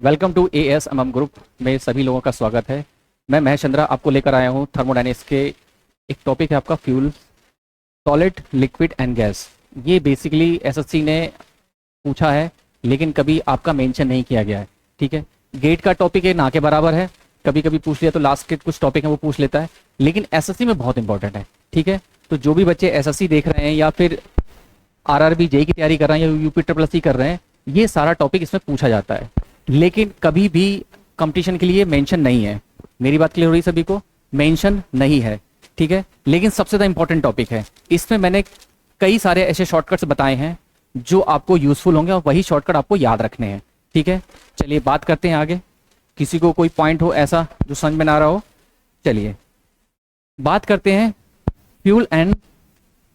Welcome to ASMM group में सभी लोगों का स्वागत है। मैं महेश चंद्रा आपको लेकर आया हूँ थर्मोडायनेमिक्स के एक टॉपिक है आपका fuel, solid, liquid and gas. ये बेसिकली एसएससी ने पूछा है लेकिन कभी आपका मेंशन नहीं किया गया है। ठीक है, गेट का टॉपिक है ना के बराबर है, कभी कभी पूछ लिया तो लास्ट के कुछ टॉपिक है वो पूछ लेता है, लेकिन एसएससी में बहुत इंपॉर्टेंट है। ठीक है, तो जो भी बच्चे एसएससी देख रहे हैं या फिर आरआरबी जेई की तैयारी कर रहे हैं या यूपी ट्रिपल एस सी कर रहे हैं, ये सारा टॉपिक इसमें पूछा जाता है, लेकिन कभी भी कंपटीशन के लिए मेंशन नहीं है। मेरी बात क्लियर हो रही सभी को? मेंशन नहीं है। ठीक है, लेकिन सबसे ज़्यादा इंपॉर्टेंट टॉपिक है। इसमें मैंने कई सारे ऐसे शॉर्टकट्स बताए हैं जो आपको यूजफुल होंगे और वही शॉर्टकट आपको याद रखने हैं। ठीक है, चलिए बात करते हैं आगे। किसी को कोई पॉइंट हो ऐसा जो समझ में ना आ रहा हो, चलिए बात करते हैं फ्यूल एंड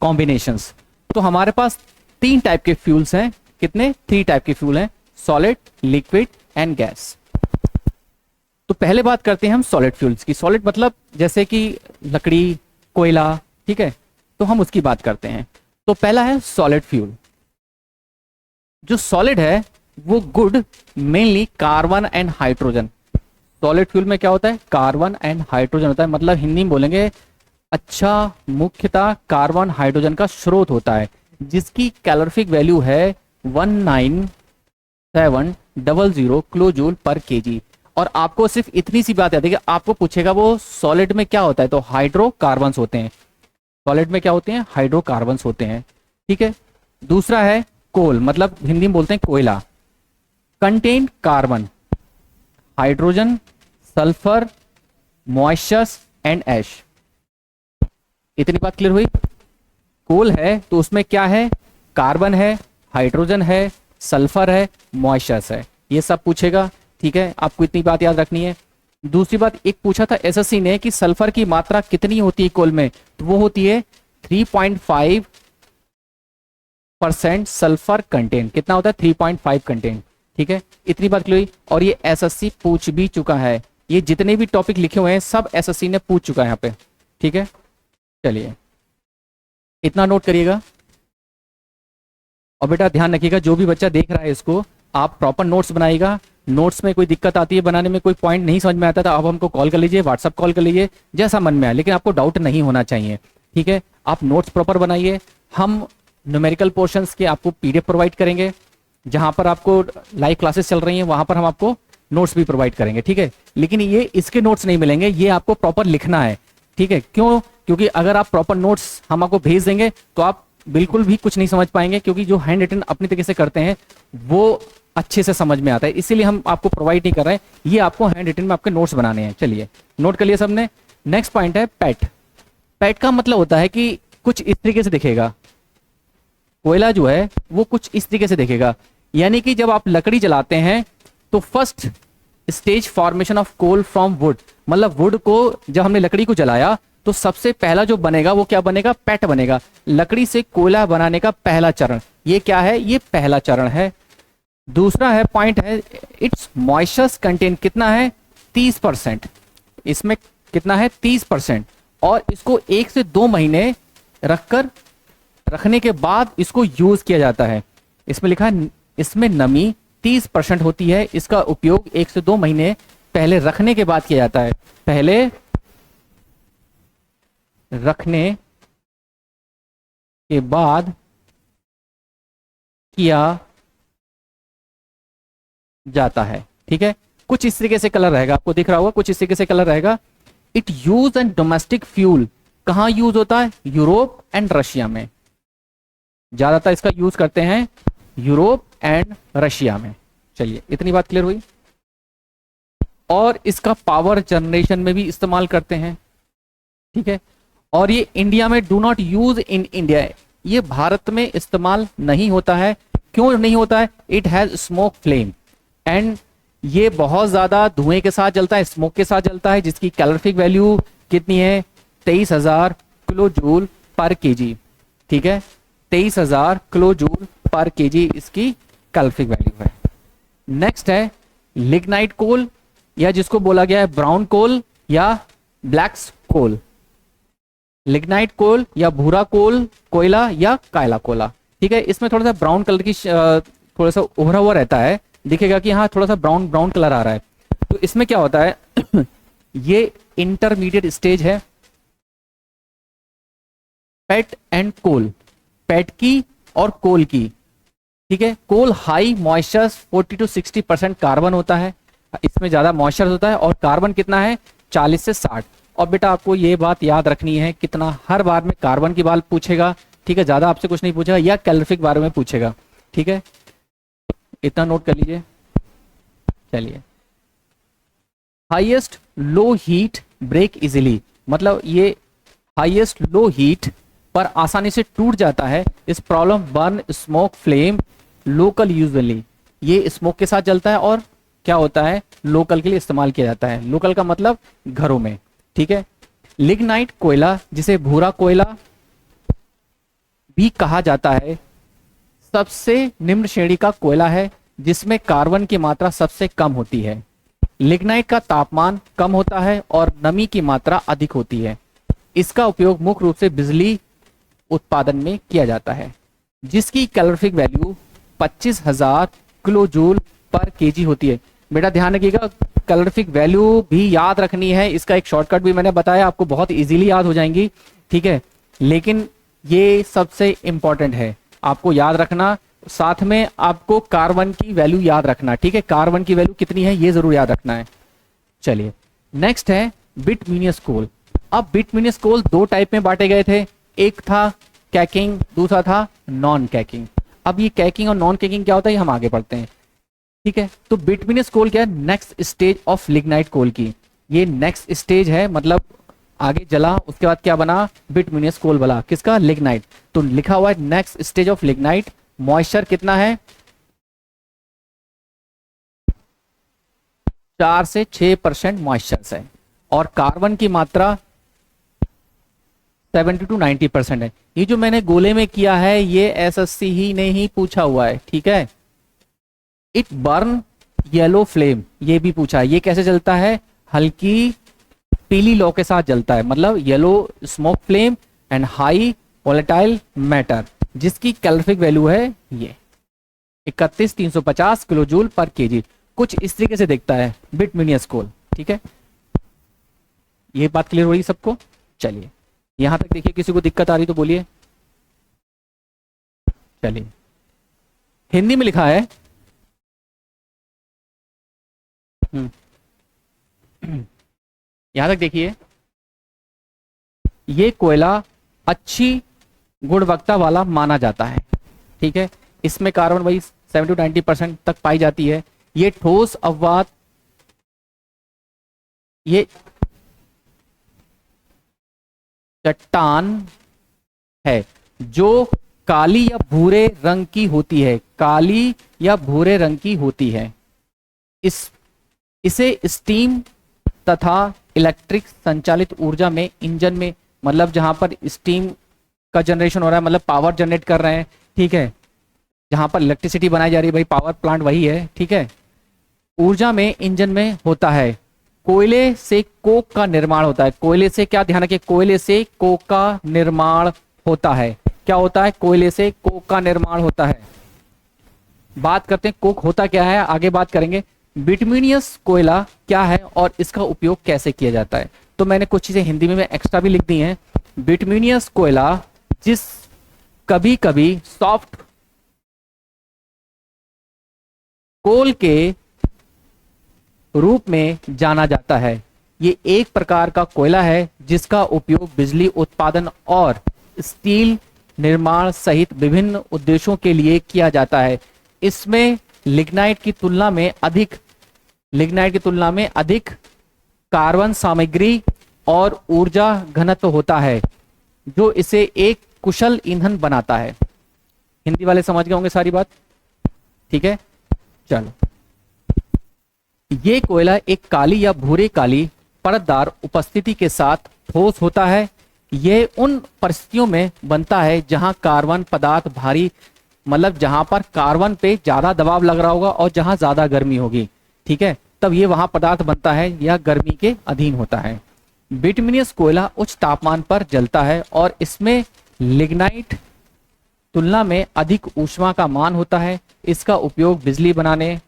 कॉम्बिनेशंस। तो हमारे पास तीन टाइप के फ्यूल्स हैं। कितने? 3 टाइप के फ्यूल हैं, सॉलिड, लिक्विड एंड गैस। तो पहले बात करते हैं हम सॉलिड फ्यूल्स की। सॉलिड मतलब जैसे कि लकड़ी, कोयला। ठीक है, तो हम उसकी बात करते हैं। तो पहला है सॉलिड फ्यूल। जो सॉलिड है वो good mainly carbon and hydrogen. Solid fuel में क्या होता है? कार्बन एंड हाइड्रोजन होता है। मतलब हिंदी में बोलेंगे अच्छा, मुख्यतः कार्बन हाइड्रोजन का स्रोत होता है, जिसकी कैलोरीफिक वैल्यू है 19700 किलोजूल पर केजी। और आपको सिर्फ इतनी सी बात याद है कि आपको पूछेगा वो सॉलिड में क्या होता है, तो हाइड्रोकार्बन्स होते हैं। सॉलिड में क्या होते हैं? हाइड्रोकार्बन्स होते हैं। ठीक है, दूसरा है कोल, मतलब हिंदी में बोलते हैं कोयला। Contain carbon, hydrogen, sulphur, moisture and ash. इतनी बात क्लियर हुई? कोल है तो उसमें क्या है? कार्बन है, हाइड्रोजन है, सल्फर है, मॉइस्चर है, ये सब पूछेगा। ठीक है, आपको इतनी बात याद रखनी है। दूसरी बात, एक पूछा था एसएससी ने कि सल्फर की मात्रा कितनी होती है कोल में, तो वो होती है 3.5% सल्फर कंटेंट। कितना होता है? 3.5 कंटेंट। ठीक है, इतनी बात क्लियर हुई। और ये एसएससी पूछ भी चुका है। ये जितने भी टॉपिक लिखे हुए हैं सब एसएससी ने पूछ चुका है यहाँ पे। ठीक है, चलिए इतना नोट करिएगा। और बेटा ध्यान रखिएगा, जो भी बच्चा देख रहा है इसको, आप प्रॉपर नोट्स बनाइएगा। नोट्स में कोई दिक्कत आती है बनाने में, कोई पॉइंट नहीं समझ में आता था, आप हमको कॉल कर लीजिए, व्हाट्सअप कॉल कर लीजिए, जैसा मन में आए, लेकिन आपको डाउट नहीं होना चाहिए। ठीक है, आप नोट्स प्रॉपर बनाइए। हम न्यूमेरिकल पोर्शंस के आपको PDF प्रोवाइड करेंगे, जहां पर आपको लाइव क्लासेस चल रही हैं वहां पर हम आपको नोट्स भी प्रोवाइड करेंगे। ठीक है, लेकिन ये इसके नोट्स नहीं मिलेंगे, ये आपको प्रॉपर लिखना है। ठीक है, क्यों? क्योंकि अगर आप प्रॉपर नोट्स हम आपको भेज देंगे तो आप बिल्कुल भी कुछ नहीं समझ पाएंगे, क्योंकि जो हैंड रिटन अपनी तरीके से करते हैं वो अच्छे से समझ में आता है, इसीलिए हम आपको प्रोवाइड नहीं कर रहे हैं। ये आपको हैंड रिटन में आपके नोट्स बनाने हैं। चलिए नोट कर लिया सबने। नेक्स्ट पॉइंट है पैट। पैट का मतलब होता है कि कुछ इस तरीके से दिखेगा। कोयला जो है वो कुछ इस तरीके से दिखेगा, यानी कि जब आप लकड़ी जलाते हैं तो first stage formation of coal from wood, मतलब वुड को जब हमने लकड़ी को जलाया तो सबसे पहला जो बनेगा वो क्या बनेगा? पैट बनेगा। लकड़ी से कोयला बनाने का पहला चरण ये क्या है? ये पहला चरण है। दूसरा है पॉइंट है इट्स मॉइस्चर कंटेंट कितना है? 30%। इसमें कितना है? 30%। और इसको 1 से 2 महीने रखने के बाद इसको यूज किया जाता है। इसमें लिखा है इसमें नमी 30% होती है। इसका उपयोग 1 से 2 महीने पहले रखने के बाद किया जाता है। पहले रखने के बाद किया जाता है। ठीक है, कुछ इस तरीके से कलर रहेगा, आपको दिख रहा होगा, कुछ इस तरीके से कलर रहेगा। It use and domestic fuel कहां यूज होता है? यूरोप एंड रशिया में। ज्यादातर इसका यूज करते हैं यूरोप एंड रशिया में। चलिए इतनी बात क्लियर हुई। और इसका पावर जनरेशन में भी इस्तेमाल करते हैं। ठीक है, और ये इंडिया में do not use in India, ये भारत में इस्तेमाल नहीं होता है। क्यों नहीं होता है? It has smoke flame and ये बहुत ज्यादा धुएं के साथ जलता है, स्मोक के साथ जलता है, जिसकी कैलोरीफिक वैल्यू कितनी है? 23,000 किलो जूल पर केजी। ठीक है, 23,000 किलो जूल पर केजी इसकी कैलोरीफिक वैल्यू है। नेक्स्ट है लिग्नाइट कोल, या जिसको बोला गया है ब्राउन कोल या ब्लैक कोल। लिग्नाइट कोल या भूरा कोल कोयला या काला कोयला। ठीक है, इसमें थोड़ा सा ब्राउन कलर की थोड़ा सा उभरा हुआ रहता है, दिखेगा कि हाँ थोड़ा सा ब्राउन ब्राउन कलर आ रहा है। तो इसमें क्या होता है ये इंटरमीडिएट स्टेज है पेट एंड कोल, पेट की और कोल की, ठीक है। कोल हाई मॉइस्चर 40 to 60% कार्बन होता है, इसमें ज्यादा मॉइस्चर होता है, और कार्बन कितना है 40 से 60। और बेटा आपको ये बात याद रखनी है, कितना हर बार में कार्बन की बात पूछेगा, ठीक है, ज्यादा आपसे कुछ नहीं पूछेगा, या कैलोरीफिक बारे में पूछेगा, ठीक है, इतना नोट कर लीजिए। चलिए, highest low heat break easily, मतलब ये हाईएस्ट लो हीट पर आसानी से टूट जाता है। इस problem burn smoke flame local usually, ये स्मोक के साथ जलता है और क्या होता है लोकल के लिए इस्तेमाल किया जाता है। लोकल का मतलब घरों में, ठीक है। लिग्नाइट कोयला, जिसे भूरा कोयला भी कहा जाता है, सबसे निम्न श्रेणी का कोयला है जिसमें कार्बन की मात्रा सबसे कम होती है। लिग्नाइट का तापमान कम होता है और नमी की मात्रा अधिक होती है। इसका उपयोग मुख्य रूप से बिजली उत्पादन में किया जाता है, जिसकी कैलोरीफिक वैल्यू 25,000 किलो जूल पर केजी होती है। बेटा ध्यान रखिएगा, कैलोरीफिक वैल्यू भी याद रखनी है, इसका एक शॉर्टकट भी मैंने बताया, आपको बहुत इजीली याद हो जाएंगी, ठीक है, लेकिन ये सबसे इंपॉर्टेंट है, आपको याद रखना। साथ में आपको कार्बन की वैल्यू याद रखना, ठीक है, कार्बन की वैल्यू कितनी है ये जरूर याद रखना है। चलिए, नेक्स्ट है बिटुमिनस कोल। अब बिटुमिनस कोल दो टाइप में बांटे गए थे, एक था कैकिंग, दूसरा था नॉन कैकिंग। अब ये कैकिंग और नॉन कैकिंग क्या होता है, ये हम आगे पढ़ते हैं, ठीक है। तो बिटुमिनस कोल क्या है, नेक्स्ट स्टेज ऑफ लिग्नाइट कोल की, ये नेक्स्ट स्टेज है, मतलब आगे जला उसके बाद क्या बना, बिटुमिनस कोल बना, किसका, लिग्नाइट। तो लिखा हुआ है next stage of lignite, moisture कितना है 4 से 6% मॉइस्चर है, और कार्बन की मात्रा 70 to 90% है। ये जो मैंने गोले में किया है ये एसएससी ही ने ही पूछा हुआ है, ठीक है। इट बर्न येलो फ्लेम, ये भी पूछा है, ये कैसे जलता है, हल्की पीली लौ के साथ जलता है, मतलब yellow smoke flame and high volatile matter, जिसकी कैलोरीफिक वैल्यू है ये 31,350 किलो जूल पर केजी। कुछ इस तरीके से देखता है बिटुमिनस कोल, ठीक है। ये बात क्लियर हो रही सबको। चलिए, यहां तक देखिए, किसी को दिक्कत आ रही तो बोलिए। चलिए, हिंदी में लिखा है, यहां तक देखिए, ये कोयला अच्छी गुणवत्ता वाला माना जाता है, ठीक है। इसमें कार्बन वही 70 to 90% तक पाई जाती है। ये ठोस अपवाद, ये चट्टान है जो काली या भूरे रंग की होती है, काली या भूरे रंग की होती है। इसे स्टीम तथा इलेक्ट्रिक संचालित ऊर्जा में, इंजन में, मतलब जहां पर स्टीम का जनरेशन हो रहा है, मतलब पावर जनरेट कर रहे हैं, ठीक है, जहां पर इलेक्ट्रिसिटी बनाई जा रही है, भाई पावर प्लांट वही है, ठीक है, ऊर्जा में, इंजन में होता है। कोयले से कोक का निर्माण होता है, कोयले से, क्या ध्यान रखिए, कोयले से कोक का निर्माण होता है। क्या होता है, कोयले से कोक का निर्माण होता है। बात करते हैं कोक होता क्या है, आगे बात करेंगे। बिटुमिनस कोयला क्या है और इसका उपयोग कैसे किया जाता है, तो मैंने कुछ चीजें हिंदी में एक्स्ट्रा भी लिख दी हैं। बिटुमिनस कोयला, जिस कभी कभी सॉफ्ट कोल के रूप में जाना जाता है, ये एक प्रकार का कोयला है जिसका उपयोग बिजली उत्पादन और स्टील निर्माण सहित विभिन्न उद्देश्यों के लिए किया जाता है। इसमें लिग्नाइट की तुलना में अधिक कार्बन सामग्री और ऊर्जा घनत्व होता है, जो इसे एक कुशल ईंधन बनाता है। हिंदी वाले समझ गए होंगे सारी बात, ठीक है। चलो, ये कोयला एक काली या भूरे काली परतदार उपस्थिति के साथ ठोस होता है। यह उन परिस्थितियों में बनता है जहां कार्बन पदार्थ भारी, मतलब जहां पर कार्बन पे ज्यादा दबाव लग रहा होगा और जहां ज्यादा गर्मी होगी, ठीक है, तब ये वहां पदार्थ बनता है या गर्मी के अधीन होता है। बिटुमिनस कोयला उच्च तापमान पर जलता है और इसमें लिग्नाइट तुलना में अधिक ऊष्मा का मान होता है। इसका उपयोग बिजली बनाने,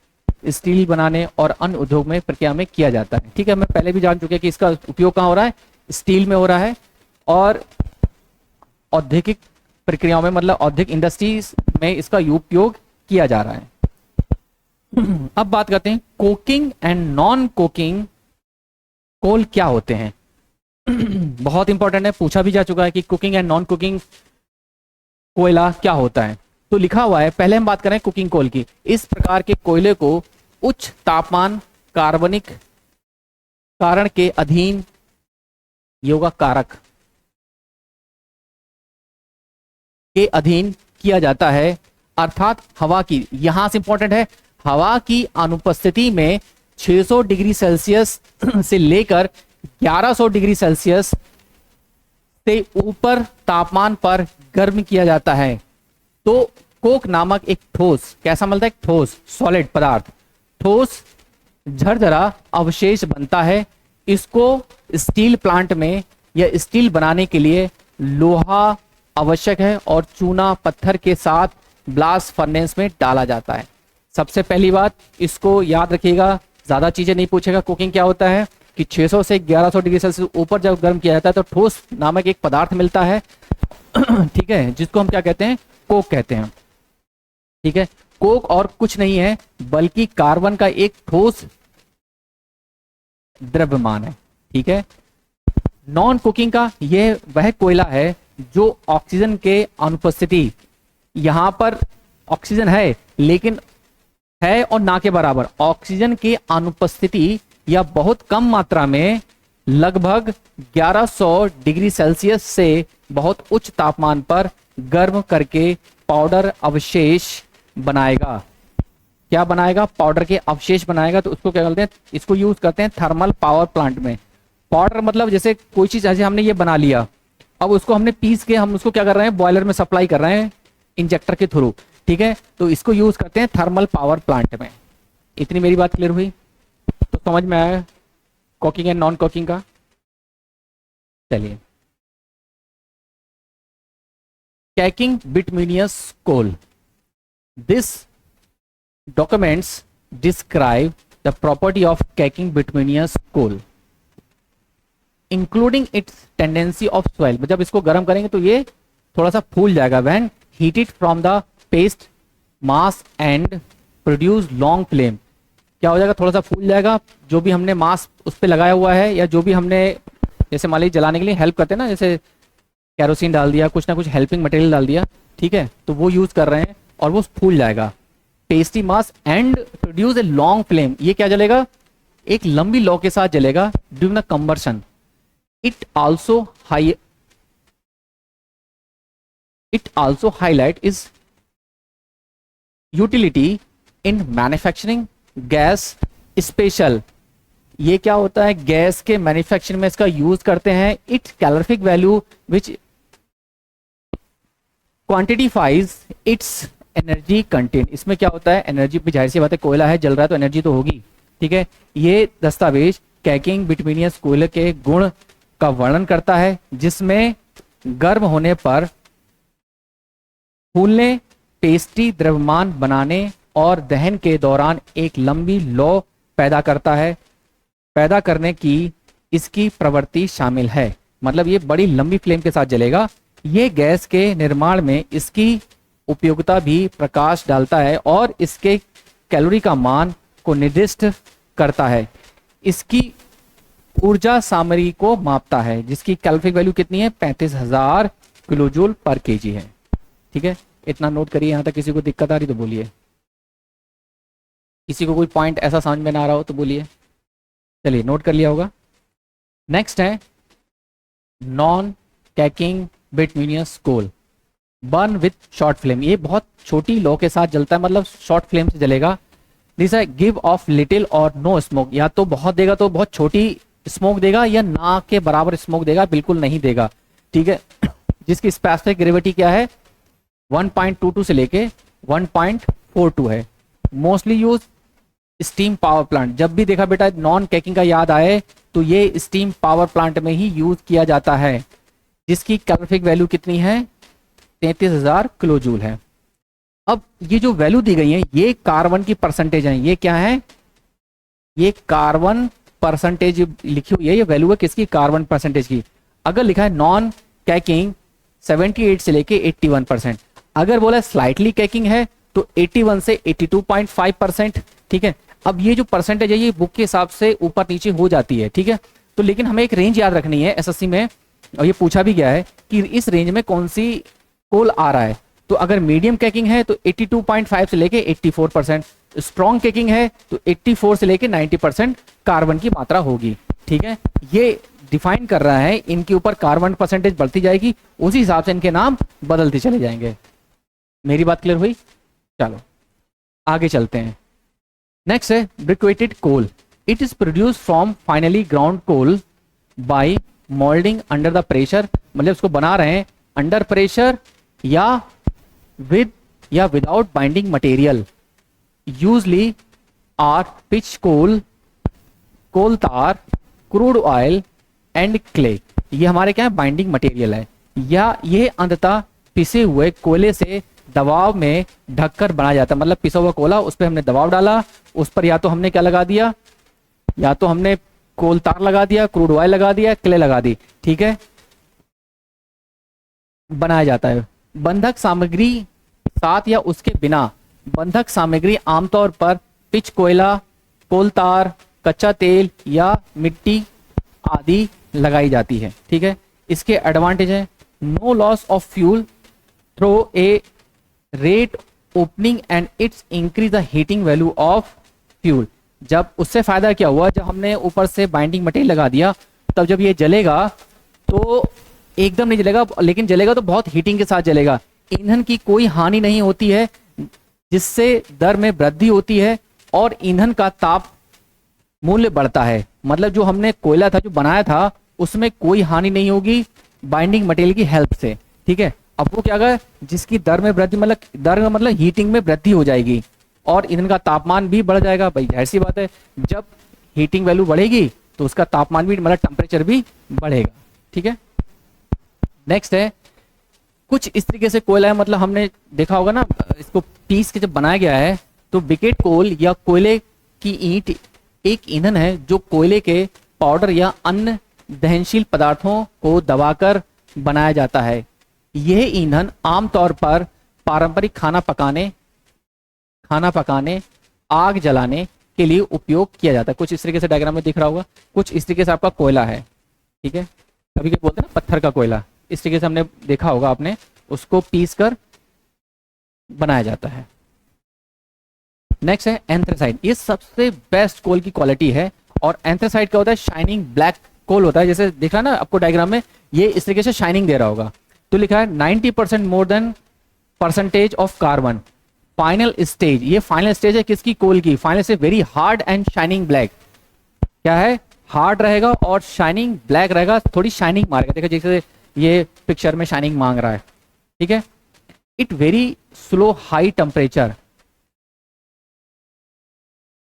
स्टील बनाने और अन्य उद्योग में प्रक्रिया में किया जाता है। ठीक है, मैं पहले भी जान चुके कि इसका उपयोग कहाँ हो रहा है, स्टील में हो रहा है, और औद्योगिक प्रक्रियाओं में मतलब औद्योगिक इंडस्ट्रीज में इसका उपयोग किया जा रहा है। अब बात करते हैं coking and non coking coal क्या होते हैं। बहुत इंपॉर्टेंट है, पूछा भी जा चुका है कि कुकिंग एंड नॉन कुकिंग कोयला क्या होता है। तो लिखा हुआ है, पहले हम बात करें कुकिंग कोल की। इस प्रकार के कोयले को उच्च तापमान कार्बनिक कारण के अधीन योगा कारक के अधीन किया जाता है, अर्थात हवा की, यहां से इंपॉर्टेंट है, हवा की अनुपस्थिति में 600 डिग्री सेल्सियस से लेकर 1100 डिग्री सेल्सियस से ऊपर तापमान पर गर्म किया जाता है। तो कोक नामक एक ठोस, कैसा मिलता है, एक ठोस सॉलिड पदार्थ, ठोस झरझरा अवशेष बनता है। इसको स्टील प्लांट में या स्टील बनाने के लिए लोहा आवश्यक है और चूना पत्थर के साथ ब्लास्ट फर्नेस में डाला जाता है। सबसे पहली बात इसको याद रखिएगा, ज्यादा चीजें नहीं पूछेगा। कुकिंग क्या होता है कि 600 से 1100 डिग्री सेल्सियस ऊपर जब गर्म किया जाता है तो ठोस नामक एक पदार्थ मिलता है। ठीक है, जिसको हम क्या कहते हैं, कोक कहते हैं। ठीक है, कोक और कुछ नहीं है बल्कि कार्बन का एक ठोस द्रव्यमान है। ठीक है, नॉन कुकिंग का यह वह कोयला है जो ऑक्सीजन के अनुपस्थिति, यहां पर ऑक्सीजन है लेकिन है और ना के बराबर, ऑक्सीजन की अनुपस्थिति या बहुत कम मात्रा में लगभग 1100 डिग्री सेल्सियस से बहुत उच्च तापमान पर गर्म करके पाउडर अवशेष बनाएगा। क्या बनाएगा, पाउडर के अवशेष बनाएगा। तो उसको क्या बोलते हैं, इसको यूज करते हैं थर्मल पावर प्लांट में। पाउडर मतलब जैसे कोई चीज ऐसे हमने ये बना लिया, अब उसको हमने पीस के हम उसको क्या कर रहे हैं, बॉयलर में सप्लाई कर रहे हैं इंजेक्टर के थ्रू। ठीक है, तो इसको यूज करते हैं थर्मल पावर प्लांट में। इतनी मेरी बात क्लियर हुई, तो समझ में आया कुकिंग एंड नॉन कुकिंग का। चलिए, caking bituminous coal, this documents describe the property of caking bituminous coal including its tendency of swell. जब इसको गर्म करेंगे तो ये थोड़ा सा फूल जाएगा। When heated from the paste mass and produce long flame, क्या हो जाएगा, थोड़ा सा फूल जाएगा। जो भी हमने मास उस पर लगाया हुआ है या जो भी हमने जैसे मान लीजिए जलाने के लिए हेल्प करते हैं ना, जैसे कैरोसिन डाल दिया, कुछ ना कुछ हेल्पिंग मटेरियल डाल दिया, ठीक है, तो वो यूज कर रहे हैं और वो फूल जाएगा। Pasty mass and produce a long flame, ये क्या जलेगा, एक लंबी लौ के साथ जलेगा during the combustion. It also highlight is utility in manufacturing gas special. ये क्या होता है, गैस के मैन्युफैक्चरिंग में इसका यूज करते हैं। Its calorific value which quantifies its energy content. इसमें क्या होता है, एनर्जी भी, जाहिर सी बात है कोयला है, जल रहा है तो एनर्जी तो होगी। ठीक है, ये दस्तावेज कैकिंग बिटुमिनियस कोयले के गुण का वर्णन करता है, जिसमें गर्म होने पर फूलने, पेस्ट्री द्रव्यमान बनाने और दहन के दौरान एक लंबी लौ पैदा करता है, पैदा करने की इसकी प्रवृत्ति शामिल है। मतलब ये बड़ी लंबी फ्लेम के साथ जलेगा। ये गैस के निर्माण में इसकी उपयोगिता भी प्रकाश डालता है और इसके कैलोरी का मान को निर्दिष्ट करता है। इसकी ऊर्जा सामग्री को मापता है, जिसकी कैलोरिफिक वैल्यू कितनी है, 35,000 किलोजूल पर केजी है। ठीक है, इतना नोट करिए। यहां तक किसी को दिक्कत आ रही तो बोलिए, किसी को कोई पॉइंट ऐसा समझ में ना आ रहा हो तो बोलिए। चलिए, नोट कर लिया होगा। नेक्स्ट है non caking bituminous coal, burn with short flame. ये बहुत छोटी लौ के साथ जलता है, मतलब शॉर्ट फ्लेम से जलेगा। दिस है गिव ऑफ लिटिल और नो स्मोक, या तो बहुत देगा तो बहुत छोटी स्मोक देगा या ना के बराबर स्मोक देगा, बिल्कुल नहीं देगा। ठीक है, जिसकी स्पेसिफिक ग्रेविटी क्या है, 1.22 से लेके 1.42 है। Mostly use steam power plant. जब भी देखा बेटा नॉन कैकिंग का याद आए तो ये स्टीम पावर प्लांट में ही यूज किया जाता है, जिसकी कैलोरिफिक वैल्यू कितनी है, 33,000 किलोजूल है। अब ये जो वैल्यू दी गई है ये कार्बन की परसेंटेज है, ये क्या है, ये कार्बन परसेंटेज लिखी हुई है, ये वैल्यू है किसकी, कार्बन परसेंटेज की। अगर लिखा है नॉन कैकिंग 78 से लेके 81%, अगर बोला स्लाइटली कैकिंग है तो 81 से 82.5%, ठीक है। अब ये जो परसेंटेज है ये बुक के हिसाब से ऊपर नीचे हो जाती है, ठीक है। तो लेकिन हमें एक रेंज याद रखनी है एसएससी में, और ये पूछा भी गया है कि इस रेंज में कौन सी कोल आ रहा है। तो अगर मीडियम कैकिंग है तो 82.5 से लेके 84%, स्ट्रॉन्ग कैकिंग है तो 84 से लेके 90% कार्बन की मात्रा होगी, ठीक है। ये डिफाइन कर रहा है, इनके ऊपर कार्बन परसेंटेज बढ़ती जाएगी, उसी हिसाब से इनके नाम बदलते चले जाएंगे। मेरी बात क्लियर हुई? चलो आगे चलते हैं। नेक्स्ट है briquetted coal. It is produce from finely ground coal by moulding under the pressure, मतलब इसको बना रहे हैं अंडर प्रेशर या विद या without binding material, usually are pitch coal, coal tar, crude oil and clay. ये हमारे क्या है, बाइंडिंग मटेरियल है, या ये अंततः पिसे हुए कोयले से दबाव में ढककर बनाया जाता है। मतलब पिसा हुआ कोला, उस पर हमने दबाव डाला, उस पर या तो हमने क्या लगा दिया, या तो हमने कोल तार लगा दिया, क्रूड ऑयल लगा दिया, क्ले लगा दी, ठीक है, बनाया जाता है। बंधक सामग्री साथ या उसके बिना, बंधक सामग्री आमतौर पर पिच कोयला, कोल तार, कच्चा तेल या मिट्टी आदि लगाई जाती है, ठीक है। इसके एडवांटेज है no loss of fuel through a rate opening and its increase the heating value of fuel. जब उससे फायदा क्या हुआ, जब हमने ऊपर से बाइंडिंग मटेरियल लगा दिया, तब जब ये जलेगा तो एकदम नहीं जलेगा, लेकिन जलेगा तो बहुत हीटिंग के साथ जलेगा। ईंधन की कोई हानि नहीं होती है, जिससे दर में वृद्धि होती है और ईंधन का ताप मूल्य बढ़ता है। मतलब जो हमने कोयला था जो बनाया था उसमें कोई हानि नहीं होगी बाइंडिंग मटेरियल की हेल्प से, ठीक है। अब वो क्या होगा, जिसकी दर में वृद्धि, मतलब दर में मतलब हीटिंग में वृद्धि हो जाएगी और ईंधन का तापमान भी बढ़ जाएगा। भाई जाहिर सी बात है, जब हीटिंग वैल्यू बढ़ेगी तो उसका तापमान भी, मतलब टेम्परेचर भी बढ़ेगा, ठीक है। नेक्स्ट है कुछ इस तरीके से कोयला है, मतलब हमने देखा होगा ना, इसको पीस के जब बनाया गया है तो ब्रिकेट कोल या कोयले की ईंट एक ईंधन है जो कोयले के पाउडर या अन्य दहनशील पदार्थों को दबाकर बनाया जाता है। यह ईंधन आमतौर पर पारंपरिक खाना पकाने, आग जलाने के लिए उपयोग किया जाता है। कुछ इस तरीके से डायग्राम में दिख रहा होगा, कुछ इस तरीके से आपका कोयला है, ठीक है। कभी कभी बोलते हैं ना पत्थर का कोयला, इस तरीके से हमने देखा होगा आपने, उसको पीस कर बनाया जाता है। नेक्स्ट है एंथ्रेसाइट। ये सबसे बेस्ट कोल की क्वालिटी है, और एंथ्रेसाइट क्या होता है, शाइनिंग ब्लैक कोल होता है। जैसे दिख रहा है ना आपको डायग्राम में, ये इस तरीके से शाइनिंग दे रहा होगा। तो लिखा है 90% more than percentage of carbon. Final stage, ये फाइनल स्टेज है किसकी, कोल की। Final stage very hard and shining black, क्या है, हार्ड रहेगा और शाइनिंग ब्लैक रहेगा, थोड़ी शाइनिंग मारेगा। देखो जैसे ये पिक्चर में शाइनिंग मांग रहा है, ठीक है। It very slow high temperature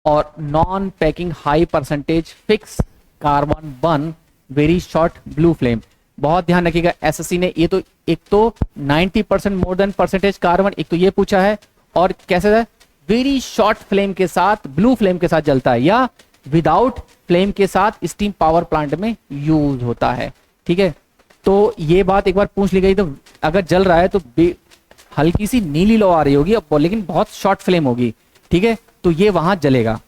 और non caking high percentage fix carbon burn very short blue flame. बहुत ध्यान रखिएगा, एसएससी ने ये तो एक तो 90% मोर देन परसेंटेज कार्बन, एक तो ये पूछा है, और कैसे है, वेरी शॉर्ट फ्लेम के साथ, ब्लू फ्लेम के साथ जलता है, या विदाउट फ्लेम के साथ स्टीम पावर प्लांट में यूज होता है, ठीक है। तो ये बात एक बार पूछ ली गई, तो अगर जल रहा है तो हल्की सी नीली लो आ रही होगी, लेकिन बहुत शॉर्ट फ्लेम होगी, ठीक है, तो ये वहां जलेगा,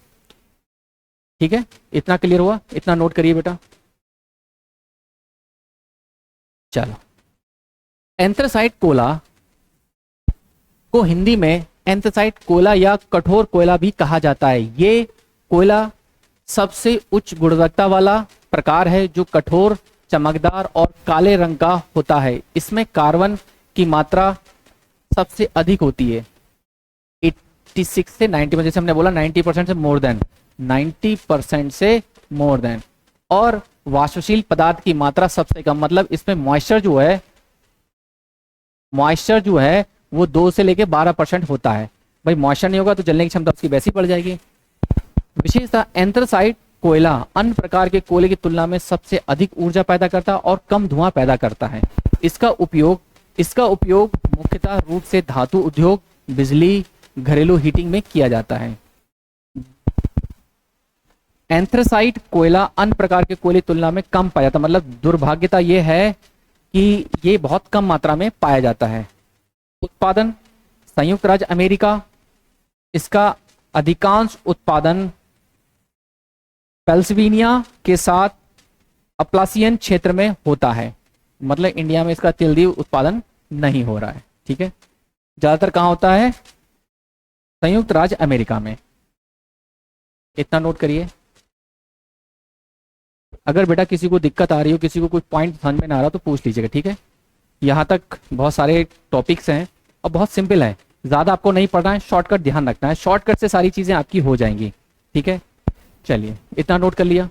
ठीक है। इतना क्लियर हुआ, इतना नोट करिए बेटा। चलो, एंथ्रेसाइट कोला को हिंदी में एंथ्रेसाइट कोयला या कठोर कोयला भी कहा जाता है। ये कोयला सबसे उच्च गुणवत्ता वाला प्रकार है जो कठोर, चमकदार और काले रंग का होता है। इसमें कार्बन की मात्रा सबसे अधिक होती है, 86 से 90, जैसे हमने बोला 90% से मोर देन, 90% से मोर देन। और वाष्पशील पदार्थ की मात्रा सबसे कम, मतलब इसमें मॉइस्चर जो है वो 2 से लेके 12% होता है। भाई मॉइस्चर नहीं होगा तो जलने की क्षमता उसकी वैसी बढ़ जाएगी। विशेषतः एंथ्रेसाइट कोयला अन्य प्रकार के कोयले की तुलना में सबसे अधिक ऊर्जा पैदा करता और कम धुआं पैदा करता है। इसका उपयोग मुख्यतः रूप से धातु उद्योग, बिजली घरेलू हीटिंग में किया जाता है। एंथ्रासाइट कोयला अन्य प्रकार के कोयले की तुलना में कम पाया जाता है, मतलब दुर्भाग्यता यह है कि ये बहुत कम मात्रा में पाया जाता है। उत्पादन संयुक्त राज्य अमेरिका, इसका अधिकांश उत्पादन पेंसिल्वेनिया के साथ अपलासियन क्षेत्र में होता है, मतलब इंडिया में इसका तिलदी उत्पादन नहीं हो रहा है। ठीक है, ज्यादातर कहाँ होता है? संयुक्त राज्य अमेरिका में। इतना नोट करिए। अगर बेटा किसी को दिक्कत आ रही हो, किसी को कुछ पॉइंट समझ में ना आ रहा तो पूछ लीजिएगा। ठीक है, यहाँ तक बहुत सारे टॉपिक्स हैं और बहुत सिंपल है, ज़्यादा आपको नहीं पढ़ना है, शॉर्टकट ध्यान रखना है, शॉर्टकट से सारी चीज़ें आपकी हो जाएंगी। ठीक है, चलिए इतना नोट कर लिया।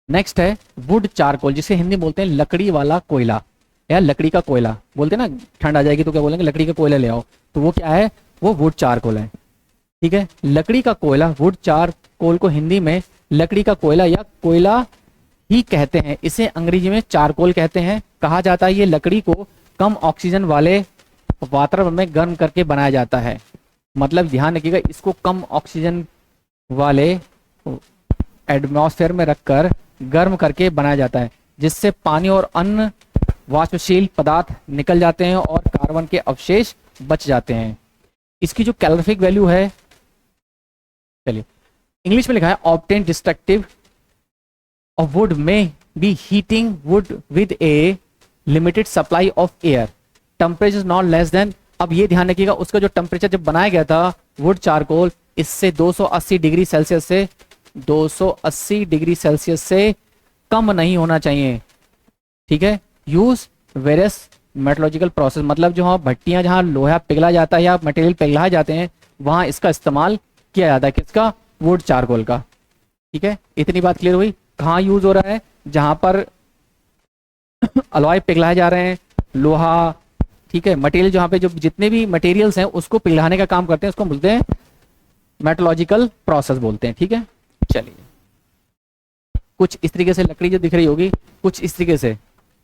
नेक्स्ट है वुड चारकोल, जिसे हिंदी में बोलते हैं लकड़ी वाला कोयला या लकड़ी का कोयला बोलते हैं ना। ठंड आ जाएगी तो क्या बोलेंगे? लकड़ी का कोयला ले आओ। तो वो क्या है? वो वुड चारकोल है। ठीक है, लकड़ी का कोयला, वुड चारकोल को हिंदी में लकड़ी का कोयला या कोयला ही कहते हैं। इसे अंग्रेजी में चारकोल कहते हैं। कहा जाता है ये लकड़ी को कम ऑक्सीजन वाले वातावरण में गर्म करके बनाया जाता है। मतलब ध्यान रखिएगा, इसको कम ऑक्सीजन वाले एटमॉस्फेयर में रखकर गर्म करके बनाया जाता है, जिससे पानी और अन्य वाष्पशील पदार्थ निकल जाते हैं और कार्बन के अवशेष बच जाते हैं। इसकी जो कैलोरीफिक वैल्यू है, चलिए इंग्लिश में लिखा है ऑब्टेन डिस्ट्रक्टिव ऑफ वुड में be heating wood with a limited supply of air, temperature not less than. अब ये ध्यान रखिएगा, उसका जो टेम्परेचर जब बनाया गया था वुड चारकोल, इससे 280 डिग्री सेल्सियस से 280 डिग्री सेल्सियस से कम नहीं होना चाहिए। ठीक है, यूज वेरियस मेटलॉजिकल प्रोसेस, मतलब जो हाँ भट्टियां जहाँ लोहा पिघला जाता है या मटेरियल पिघलाए जाते हैं वहां इसका इस्तेमाल किया जाता है। किसका? वुड चारकोल का। ठीक है, इतनी बात क्लियर हुई। कहाँ यूज हो रहा है? जहां पर अलॉय पिघलाए जा रहे हैं, लोहा, ठीक है, मटेरियल, जहाँ पे जो जितने भी मटेरियल्स हैं उसको पिघलाने का काम करते हैं, उसको बोलते हैं मेटलॉजिकल प्रोसेस बोलते हैं। ठीक है, चलिए कुछ इस तरीके से लकड़ी जो दिख रही होगी, कुछ इस तरीके से,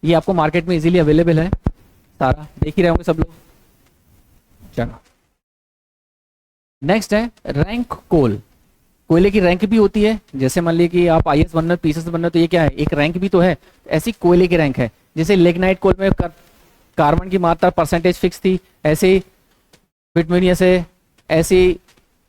ये आपको मार्केट में इजीली अवेलेबल है, सारा देख ही रहे होंगे सब लोग। चलो नेक्स्ट है रैंक कोल। कोयले की रैंक भी होती है, जैसे मान लीजिए कि आप आईएएस बनना, पीसीएस बनना, तो ये क्या है? एक रैंक भी तो है। ऐसी कोयले की रैंक है। जैसे लिग्नाइट कोल में कार्बन की मात्रा परसेंटेज फिक्स थी, ऐसे ही बिटुमिनियस है, ऐसे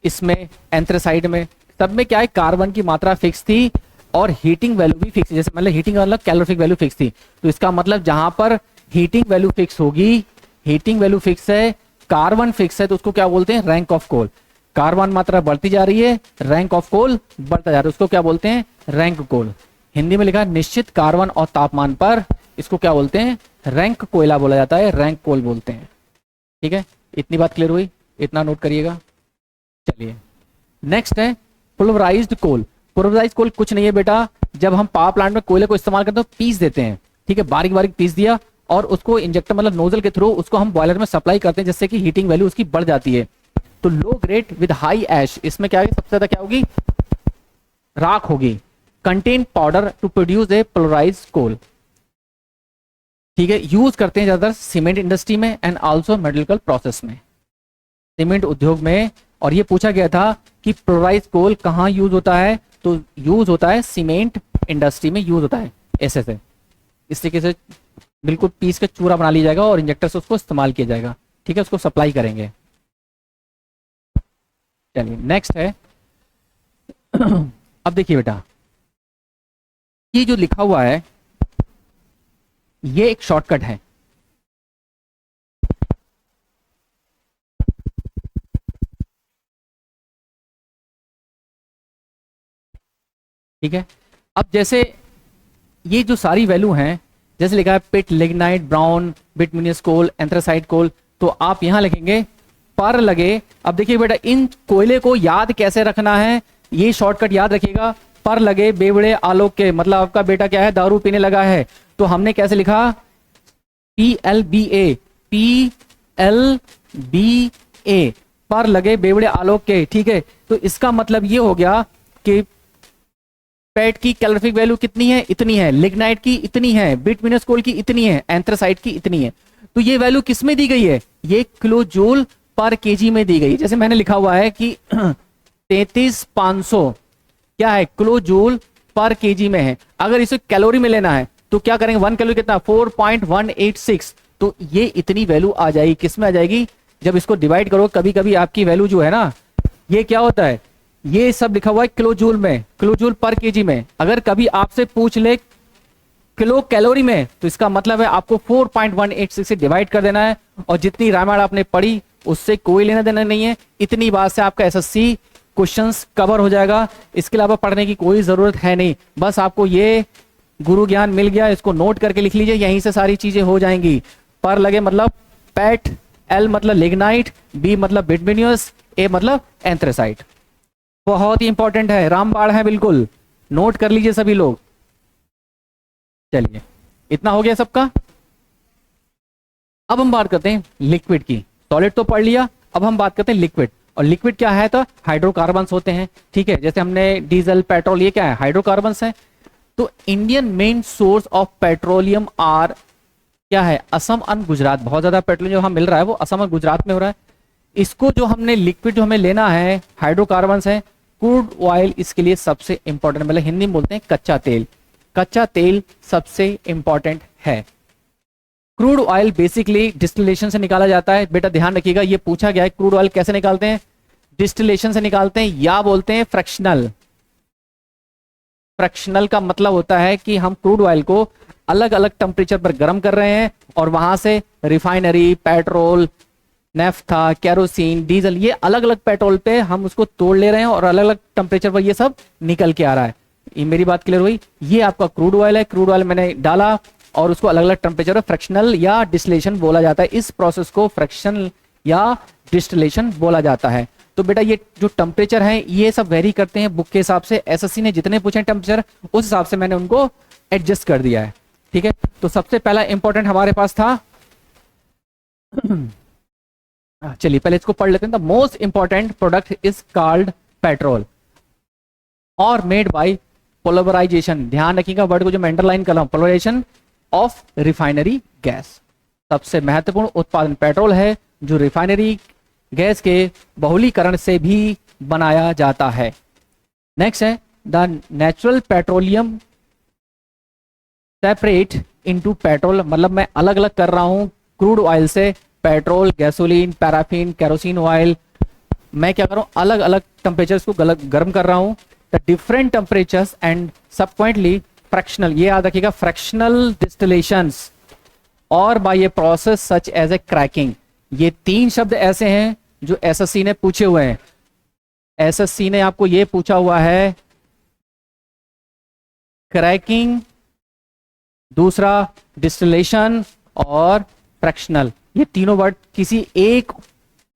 इसमें एंथ्रासाइट में, सब में क्या है? कार्बन की मात्रा फिक्स थी और हीटिंग वैल्यू भी फिक्स। जैसे मतलब हीटिंग मतलब कैलोरीफिक वैल्यू फिक्स थी, तो इसका मतलब जहां पर हीटिंग वैल्यू फिक्स होगी, हीटिंग वैल्यू फिक्स है, कार्बन फिक्स है, तो उसको क्या बोलते हैं? Rank of coal. कार्बन मात्रा बढ़ती जा रही है, रैंक ऑफ कोल बढ़ता जा रहा है, उसको क्या बोलते हैं? रैंक कोल। हिंदी में लिखा है निश्चित कार्बन और तापमान पर, इसको क्या बोलते हैं? रैंक कोयला बोला जाता है, रैंक कोल बोलते हैं। ठीक है, इतनी बात क्लियर हुई, इतना नोट करिएगा। चलिए नेक्स्ट है पुल्वराइज्ड कोल। पुल्वराइज्ड कोल कुछ नहीं है बेटा, जब हम पावर प्लांट में कोयले को इस्तेमाल करते हैं तो पीस देते हैं। ठीक है, बारीक बारीक पीस दिया और उसको इंजेक्टर मतलब नोजल के थ्रू उसको हम बॉयलर में सप्लाई करते हैं, जिससे कि हीटिंग वैल्यू उसकी बढ़ जाती है। तो low grade with high ash, इसमें क्या है? सबसे ज्यादा क्या होगी? राख होगी। Contain powder to produce a pulverised coal. ठीक है, यूज करते हैं ज्यादातर सीमेंट इंडस्ट्री में एंड आल्सो मेटलर्जिकल प्रोसेस में, सीमेंट उद्योग में। और ये पूछा गया था कि पोलराइज्ड कोल कहाँ यूज होता है, तो यूज होता है सीमेंट इंडस्ट्री में यूज होता है। ऐसे से इस तरीके से बिल्कुल पीस के चूरा बना लिया जाएगा और इंजेक्टर से उसको इस्तेमाल किया जाएगा। ठीक है, उसको सप्लाई करेंगे। चलिए नेक्स्ट है अब देखिए बेटा, ये जो लिखा हुआ है ये एक शॉर्टकट है। ठीक है, अब जैसे ये जो सारी वैल्यू हैं, जैसे लिखा है पिट, लिग्नाइट, ब्राउन, बिटुमिनस कोल, एंथ्रासाइट कोल, तो आप यहां लिखेंगे पर लगे। अब देखिए बेटा, इन कोयले को याद कैसे रखना है, ये शॉर्टकट याद रखिएगा। पर लगे बेवड़े आलोक के, मतलब आपका बेटा क्या है? दारू पीने लगा है, तो हमने कैसे लिखा? PLBA, PLBA, पर लगे बेवड़े आलोक के। ठीक है, तो इसका मतलब ये हो गया कि पेट की कैलोरीफिक वैल्यू कितनी है? इतनी है। लिग्नाइट की इतनी है, बिटुमिनस कोल की इतनी है, एंथ्रासाइट की इतनी है। तो ये वैल्यू किस में दी गई है, ये किलो जूल पर केजी में दी गई। जैसे मैंने लिखा हुआ है कि 33,500 क्या है, किलो जूल पर केजी में है। अगर इसे कैलोरी में लेना है तो क्या करेंगे, 1 कैलोरी कितना, 4.186। तो ये इतनी वैल्यू आ जाएगी, किस में आ जाएगी, जब इसको डिवाइड करो। कभी कभी आपकी वैल्यू जो है ना, ये क्या होता है, ये सब लिखा हुआ है किलो जूल में, किलो जूल पर केजी में। अगर कभी आपसे पूछ ले किलो कैलोरी में, तो इसका मतलब है आपको 4.186 से डिवाइड कर देना है। और जितनी रामायण आपने पढ़ी उससे कोई लेना देना नहीं है। इतनी बात से आपका एसएससी क्वेश्चंस कवर हो जाएगा। इसके अलावा पढ़ने की कोई जरूरत है नहीं। बस आपको ये गुरु ज्ञान मिल गया, इसको नोट करके लिख लीजिए, यहीं से सारी चीजें हो जाएंगी। पर लगे मतलब पैट, एल मतलब लिग्नाइट, बी मतलब बिटमिनियस, ए मतलब एंथ्रेसाइट। बहुत ही इंपॉर्टेंट है, रामबाण है बिल्कुल, नोट कर लीजिए सभी लोग। चलिए, इतना हो गया सबका। अब हम बात करते हैं लिक्विड की। सॉलिड तो पढ़ लिया, अब हम बात करते हैं लिक्विड। और लिक्विड क्या है, तो हाइड्रोकार्बन्स होते हैं, ठीक है। जैसे हमने डीजल, पेट्रोल, ये क्या है, हाइड्रोकार्बन्स है। तो Indian main source of petroleum are क्या है, असम एंड गुजरात। बहुत ज्यादा पेट्रोलियम जो हमें मिल रहा है वो असम और गुजरात में हो रहा है। इसको जो हमने लिक्विड जो हमें लेना है, हाइड्रोकार्बन्स है, क्रूड ऑयल इसके लिए सबसे इंपॉर्टेंट, मतलब हिंदी में बोलते हैं कच्चा तेल। कच्चा तेल सबसे इंपॉर्टेंट है। क्रूड ऑयल बेसिकली डिस्टिलेशन से निकाला जाता है। बेटा ध्यान रखिएगा, ये पूछा गया है क्रूड ऑयल कैसे निकालते हैं, डिस्टिलेशन से निकालते हैं या बोलते हैं फ्रैक्शनल। फ्रैक्शनल का मतलब होता है कि हम क्रूड ऑयल को अलग अलग टेम्परेचर पर गर्म कर रहे हैं और वहां से refinery, petrol, naphtha, kerosene, diesel, ये अलग अलग पेट्रोल पे हम उसको तोड़ ले रहे हैं और अलग अलग टेम्परेचर पर ये सब निकल के आ रहा है। ये मेरी बात क्लियर हुई। ये आपका क्रूड ऑयल है। क्रूड ऑयल मैंने डाला और उसको अलग अलग टेम्परेचर पर फ्रैक्शनल या डिस्टिलेशन बोला जाता है। इस प्रोसेस को फ्रैक्शनल या डिस्टिलेशन बोला जाता है। तो बेटा ये जो टेम्परेचर है ये सब वेरी करते हैं बुक के हिसाब से। एसएससी ने जितने पूछे टेम्परेचर उस हिसाब से मैंने उनको एडजस्ट कर दिया है, ठीक है। तो सबसे पहला इंपॉर्टेंट हमारे पास था, चलिए पहले इसको पढ़ लेते हैं। The most important product is called petrol और मेड बाय पोलराइजेशन। ध्यान रखिएगा वर्ड को जो मैं अंडरलाइन कर रहा हूं, पोलराइजेशन ऑफ रिफाइनरी गैस। सबसे महत्वपूर्ण उत्पादन पेट्रोल है जो रिफाइनरी गैस के बहुलीकरण से भी बनाया जाता है। नेक्स्ट है the natural petroleum separate into petrol, मतलब मैं अलग अलग कर रहा हूं क्रूड ऑयल से petrol, gasoline, paraffin, kerosene oil. मैं क्या कर रहा हूं, अलग अलग टेम्परेचर्स को गर्म कर रहा हूं। The different temperatures and subsequently fractional, ये याद रखिएगा, फ्रैक्शनल डिस्टिलेशंस और by a process such as a cracking. ये तीन शब्द ऐसे हैं जो एसएससी ने पूछे हुए हैं। एसएससी ने आपको ये पूछा हुआ है क्रैकिंग, दूसरा डिस्टिलेशन और फ्रैक्शनल। ये तीनों वर्ड किसी एक,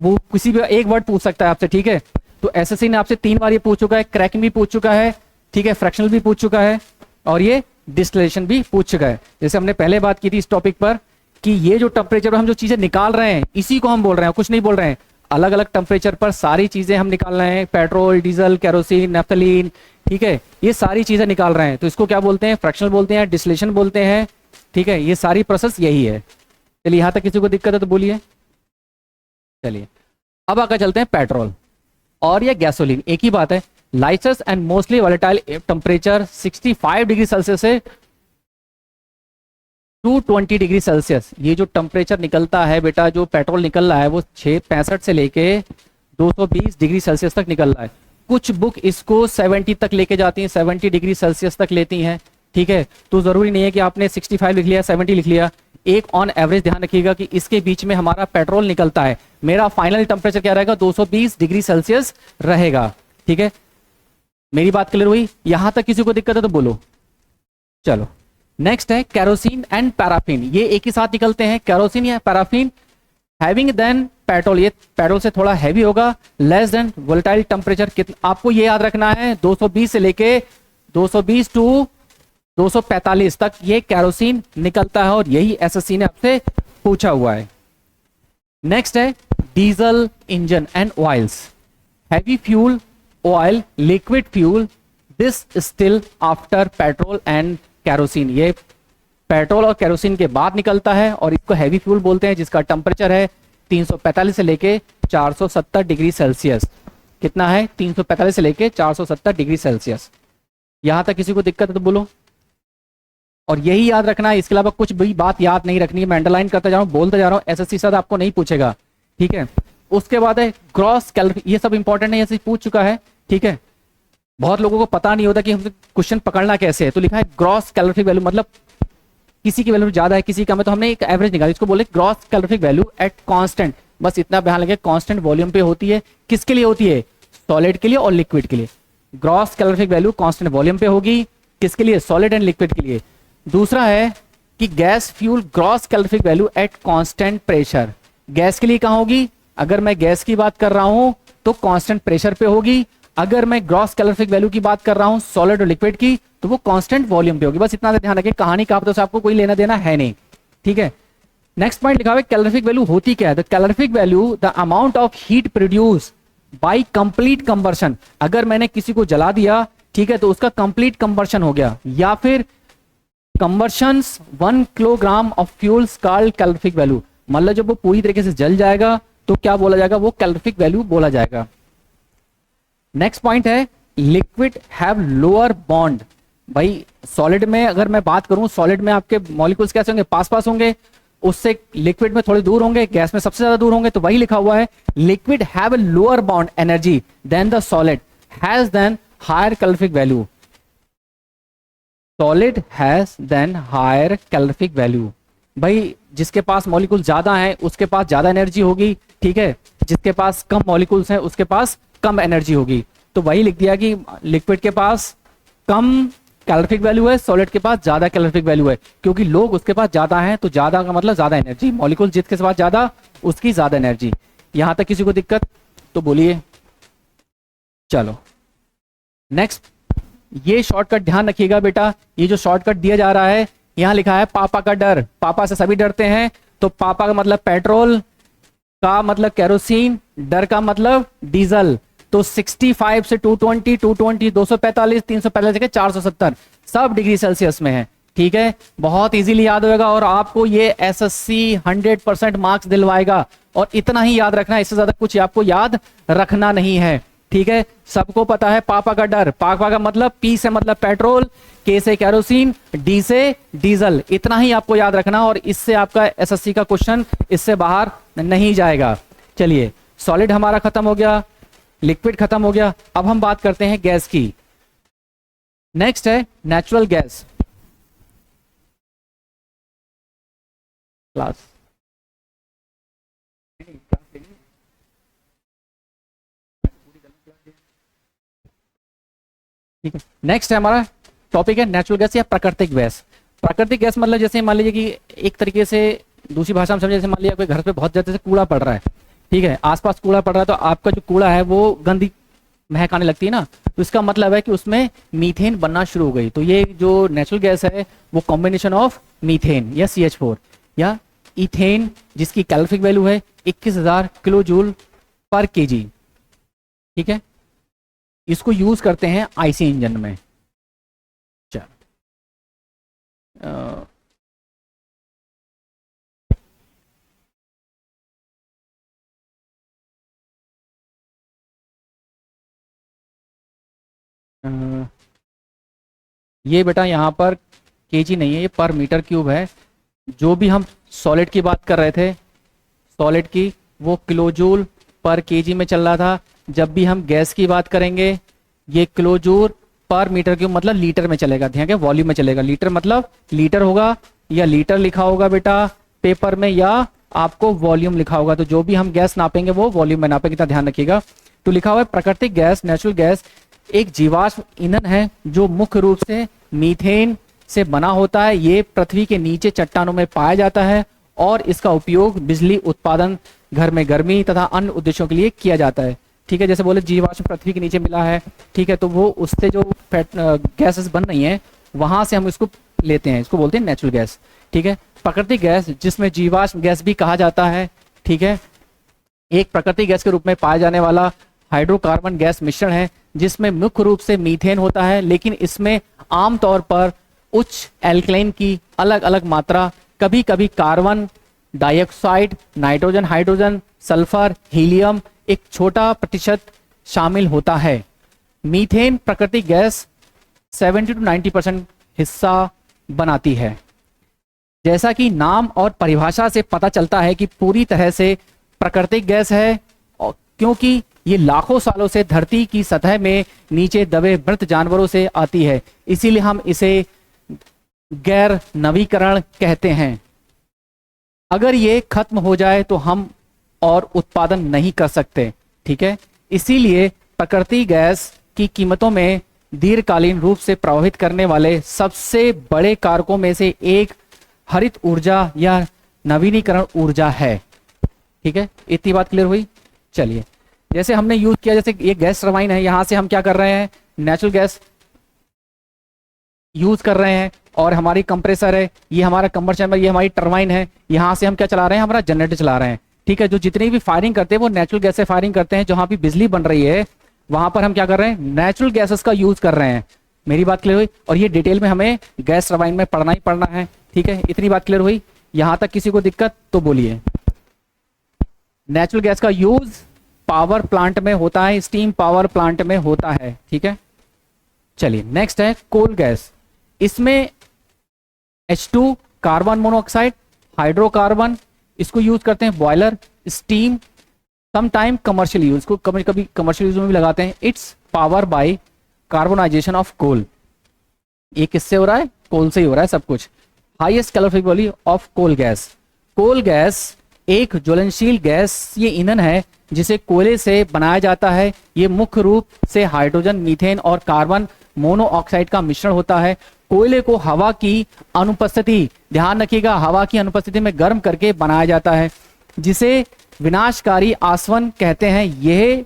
वो किसी भी एक वर्ड पूछ सकता है आपसे, ठीक है। तो एसएससी ने आपसे 3 बार ये पूछ चुका है, क्रैकिंग भी पूछ चुका है, ठीक है, फ्रैक्शनल भी पूछ चुका है और ये डिस्टिलेशन भी पूछ चुका है। जैसे हमने पहले बात की थी इस टॉपिक पर कि ये जो टेम्परेचर पर हम जो चीजें निकाल रहे हैं इसी को हम बोल रहे हैं, कुछ नहीं बोल रहे हैं। अलग अलग टेम्परेचर पर सारी चीजें हम निकाल रहे हैं, पेट्रोल, डीजल, केरोसिन, नेफ्थलीन, ठीक है, ये सारी चीजें निकाल रहे हैं। तो इसको क्या बोलते हैं, फ्रैक्शनल बोलते हैं, डिस्टिलेशन बोलते हैं, ठीक है। ये सारी प्रोसेस यही है। चलिए यहां तक किसी को दिक्कत है तो बोलिए। चलिए अब आगे चलते हैं पेट्रोल और ये गैसोलीन, एक ही बात है। Licence and mostly volatile temperature 65 degree Celsius से 220 डिग्री सेल्सियस। ये जो टेम्परेचर निकलता है बेटा, जो पेट्रोल निकल रहा है वो 65 से लेके 220 डिग्री सेल्सियस तक निकल रहा है। कुछ बुक इसको 70 तक लेके जाती हैं, 70 डिग्री सेल्सियस तक लेती हैं, ठीक है। तो जरूरी नहीं है कि आपने 65 लिख लिया, 70 लिख लिया। एक ऑन एवरेज ध्यान रखिएगा कि इसके बीच में हमारा पेट्रोल निकलता है। मेरा फाइनल टेम्परेचर क्या रहेगा, 220 डिग्री सेल्सियस रहेगा, ठीक है। मेरी बात क्लियर हुई? यहां तक किसी को दिक्कत है तो बोलो। चलो नेक्स्ट है केरोसिन एंड पैराफिन। ये एक ही साथ निकलते हैं, केरोसिन या पैराफिन। हैविंग देन पेट्रोल, ये पेट्रोल से थोड़ा हैवी होगा। लेस देन वोलेटाइल टेम्परेचर कितना आपको ये याद रखना है, 220 से लेके 220 टू 245 तक ये केरोसिन निकलता है और यही एसएससी ने आपसे पूछा हुआ है। नेक्स्ट है diesel engine and oils. Heavy fuel oil, liquid fuel, this still after petrol and kerosene. ये पेट्रोल और केरोसिन के बाद निकलता है और इसको हैवी फ्यूल बोलते हैं, जिसका टेम्परेचर है 345 से लेके 470 डिग्री सेल्सियस। कितना है? 345 से लेके 470 डिग्री सेल्सियस। यहां तक किसी को दिक्कत है तो बोलो। और यही याद रखना है, इसके अलावा कुछ भी बात याद नहीं रखनी है। मैं अंडरलाइन करता जा रहा हूँ, बोलता जा रहा हूँ, एसएससी सर आपको नहीं पूछेगा, ठीक है। उसके बाद है ग्रॉस कैलोरी, ये सब इंपॉर्टेंट है, ये पूछ चुका है, ठीक है। बहुत लोगों को पता नहीं होता कि हम क्वेश्चन पकड़ना कैसे है। तो लिखा है ग्रॉस कैलोरिफिक वैल्यू, मतलब किसी की वैल्यू ज्यादा है, किसी का में, तो हमने एक एवरेज निकाली, इसको बोले gross calorific value at constant. बस इतना ध्यान लगे, कांस्टेंट वॉल्यूम पे होती है। किसके लिए होती है? सॉलिड के लिए और लिक्विड के लिए। Gross calorific value constant volume पे होगी, किसके लिए? सॉलिड एंड लिक्विड के लिए। दूसरा है कि gas fuel gross calorific value at constant pressure. Gas के लिए कहां होगी? अगर मैं गैस की बात कर रहा हूं तो कांस्टेंट प्रेशर पे होगी। अगर मैं ग्रॉस कैलोरिफिक वैल्यू की बात कर रहा हूं सॉलिड और लिक्विड की, तो वो कांस्टेंट वॉल्यूम पे होगी। बस इतना ध्यान रखिए, कहानी का तो आपको कोई लेना देना है नहीं, ठीक है। नेक्स्ट पॉइंट लिखा हुआ है कैलोरिफिक वैल्यू होती क्या है? The calorific value the amount of heat produce by complete combustion. अगर मैंने किसी को जला दिया, ठीक है, तो उसका कंप्लीट कंबर्शन हो गया, या फिर कंबर्शंस 1 kilogram of fuels called calorific value. मतलब जब वो पूरी तरीके से जल जाएगा तो क्या बोला जाएगा? वो कैलोरिफिक वैल्यू बोला जाएगा। नेक्स्ट पॉइंट है लिक्विड हैव लोअर बॉन्ड। भाई सॉलिड में अगर मैं बात करूं, सॉलिड में आपके मॉलिक्यूल्स कैसे होंगे? पास पास होंगे, उससे लिक्विड में थोड़े दूर होंगे, गैस में सबसे ज्यादा दूर होंगे। तो वही लिखा हुआ है liquid have lower bond energy than the solid has then higher calorific value. Solid has then higher calorific value. भाई जिसके पास मॉलिक्यूल ज्यादा है उसके पास ज्यादा एनर्जी होगी, ठीक है। जिसके पास कम मॉलिक्यूल्स हैं उसके पास कम एनर्जी होगी। तो वही लिख दिया कि लिक्विड के पास कम कैलोरिफिक वैल्यू है, सॉलिड के पास ज्यादा कैलोरिफिक वैल्यू है, क्योंकि लोग उसके पास ज्यादा हैं, तो ज्यादा का मतलब ज्यादा एनर्जी। मॉलिक्यूल जिसके पास ज्यादा उसकी ज्यादा एनर्जी। यहां तक किसी को दिक्कत तो बोलिए। चलो नेक्स्ट, ये शॉर्टकट ध्यान रखिएगा बेटा। ये जो शॉर्टकट दिया जा रहा है, यहां लिखा है पापा का डर। पापा से सभी डरते हैं, तो पापा का मतलब पेट्रोल, का मतलब केरोसिन, डर का मतलब डीजल। तो 65 से 220, 220, 245, 345 से 470 सब डिग्री सेल्सियस में है, ठीक है। बहुत इजीली याद होगा और आपको ये एसएससी 100% मार्क्स दिलवाएगा। और इतना ही याद रखना, इससे ज्यादा कुछ आपको याद रखना नहीं है, ठीक है। सबको पता है पापा का डर। पापा का मतलब पी से मतलब पेट्रोल, के से केरोसिन, डी से डीजल। इतना ही आपको याद रखना और इससे आपका एसएससी का क्वेश्चन इससे बाहर नहीं जाएगा। चलिए, सॉलिड हमारा खत्म हो गया, लिक्विड खत्म हो गया। अब हम बात करते हैं गैस की। नेक्स्ट है नेचुरल गैस। क्लास ठीक है। नेक्स्ट है हमारा टॉपिक है नेचुरल गैस या प्राकृतिक गैस। प्राकृतिक गैस मतलब जैसे मान लीजिए कि एक तरीके से दूसरी भाषा में समझे, जैसे मान लीजिए कोई घर पे बहुत ज्यादा से कूड़ा पड़ रहा है, ठीक है, आसपास कूड़ा पड़ रहा है, तो आपका जो कूड़ा है वो गंदी महक आने लगती है ना, तो इसका मतलब है कि उसमें मीथेन बनना शुरू हो गई। तो ये जो नेचुरल गैस है वो कॉम्बिनेशन ऑफ मीथेन या CH4 या इथेन, जिसकी कैलोरिफिक वैल्यू है 21,000 किलो जूल पर केजी, ठीक है। इसको यूज करते हैं आईसी इंजन में। चल ये बेटा यहाँ पर केजी नहीं है, ये पर मीटर क्यूब है। जो भी हम सॉलिड की बात कर रहे थे, सॉलिड की, वो किलोजूल पर केजी में चल रहा था। जब भी हम गैस की बात करेंगे, ये किलोजूल पर मीटर क्यूब मतलब लीटर में चलेगा, ध्यान के वॉल्यूम में चलेगा। लीटर मतलब लीटर होगा या लीटर लिखा होगा बेटा पेपर में, या आपको वॉल्यूम लिखा होगा। तो जो भी हम गैस नापेंगे वो वॉल्यूम में नापेंगे, इतना ध्यान रखिएगा। तो लिखा हुआ है प्राकृतिक गैस, नेचुरल गैस एक जीवाश्म ईंधन है जो मुख्य रूप से मीथेन से बना होता है। ये पृथ्वी के नीचे चट्टानों में पाया जाता है और इसका उपयोग बिजली उत्पादन, घर में गर्मी तथा अन्य उद्देश्यों के लिए किया जाता है, ठीक है। जैसे बोले जीवाश्म पृथ्वी के नीचे मिला है, ठीक है, तो वो उससे जो गैसेस बन रही हैं वहां से हम इसको लेते हैं, इसको बोलते हैं नेचुरल गैस, ठीक है। प्राकृतिक गैस, जिसमें जीवाश्म गैस भी कहा जाता है, ठीक है, एक प्राकृतिक गैस के रूप में पाया जाने वाला हाइड्रोकार्बन गैस मिश्रण है जिसमें मुख्य रूप से मीथेन होता है, लेकिन इसमें आमतौर पर उच्च एल्कलाइन की अलग अलग मात्रा, कभी कभी carbon dioxide, nitrogen, hydrogen, sulphur, helium एक छोटा प्रतिशत शामिल होता है। मीथेन प्राकृतिक गैस 70 to 90% हिस्सा बनाती है। जैसा कि नाम और परिभाषा से पता चलता है कि पूरी तरह से प्राकृतिक गैस है, और क्योंकि ये लाखों सालों से धरती की सतह में नीचे दबे मृत जानवरों से आती है, इसीलिए हम इसे गैर नवीकरण कहते हैं। अगर ये खत्म हो जाए तो हम और उत्पादन नहीं कर सकते, ठीक है। इसीलिए प्राकृतिक गैस की कीमतों में दीर्घकालीन रूप से प्रभावित करने वाले सबसे बड़े कारकों में से एक हरित ऊर्जा या नवीनीकरण ऊर्जा है, ठीक है। इतनी बात क्लियर हुई। चलिए, जैसे हमने यूज किया, जैसे ये गैस टरबाइन है, यहां से हम क्या कर रहे हैं, नेचुरल गैस यूज कर रहे हैं, और हमारी कंप्रेसर है, ये हमारा कंबस्शन चैम्बर, ये हमारी टरबाइन है, यहां से हम क्या चला रहे हैं, हमारा जनरेटर चला रहे हैं, ठीक है। जो जितनी भी फायरिंग करते हैं वो नेचुरल गैस से फायरिंग करते हैं। जहां भी बिजली बन रही है वहां पर हम क्या कर रहे हैं, नेचुरल गैसेस का यूज कर रहे हैं। मेरी बात क्लियर हुई। और ये डिटेल में हमें गैस टरबाइन में पढ़ना ही पढ़ना है, ठीक है। इतनी बात क्लियर हुई। यहां तक किसी को दिक्कत तो बोलिए। नेचुरल गैस का यूज पावर प्लांट में होता है, स्टीम पावर प्लांट में होता है, ठीक है। चलिए, नेक्स्ट है कोल गैस। इसमें H2 कार्बन मोनोऑक्साइड, हाइड्रोकार्बन, इसको यूज करते हैं boiler, steam, sometime commercial use, को कभी कभी कमर्शियल यूज में भी लगाते हैं। It's power by carbonisation of coal. ये किससे हो रहा है, कोल से ही हो रहा है सब कुछ। Highest calorific value of coal gas. Coal gas एक ज्वलनशील गैस, ये ईंधन है जिसे कोयले से बनाया जाता है। ये मुख्य रूप से हाइड्रोजन, मीथेन और कार्बन मोनोऑक्साइड का मिश्रण होता है। कोयले को हवा की अनुपस्थिति, ध्यान रखिएगा, हवा की अनुपस्थिति में गर्म करके बनाया जाता है, जिसे विनाशकारी आसवन कहते हैं। यह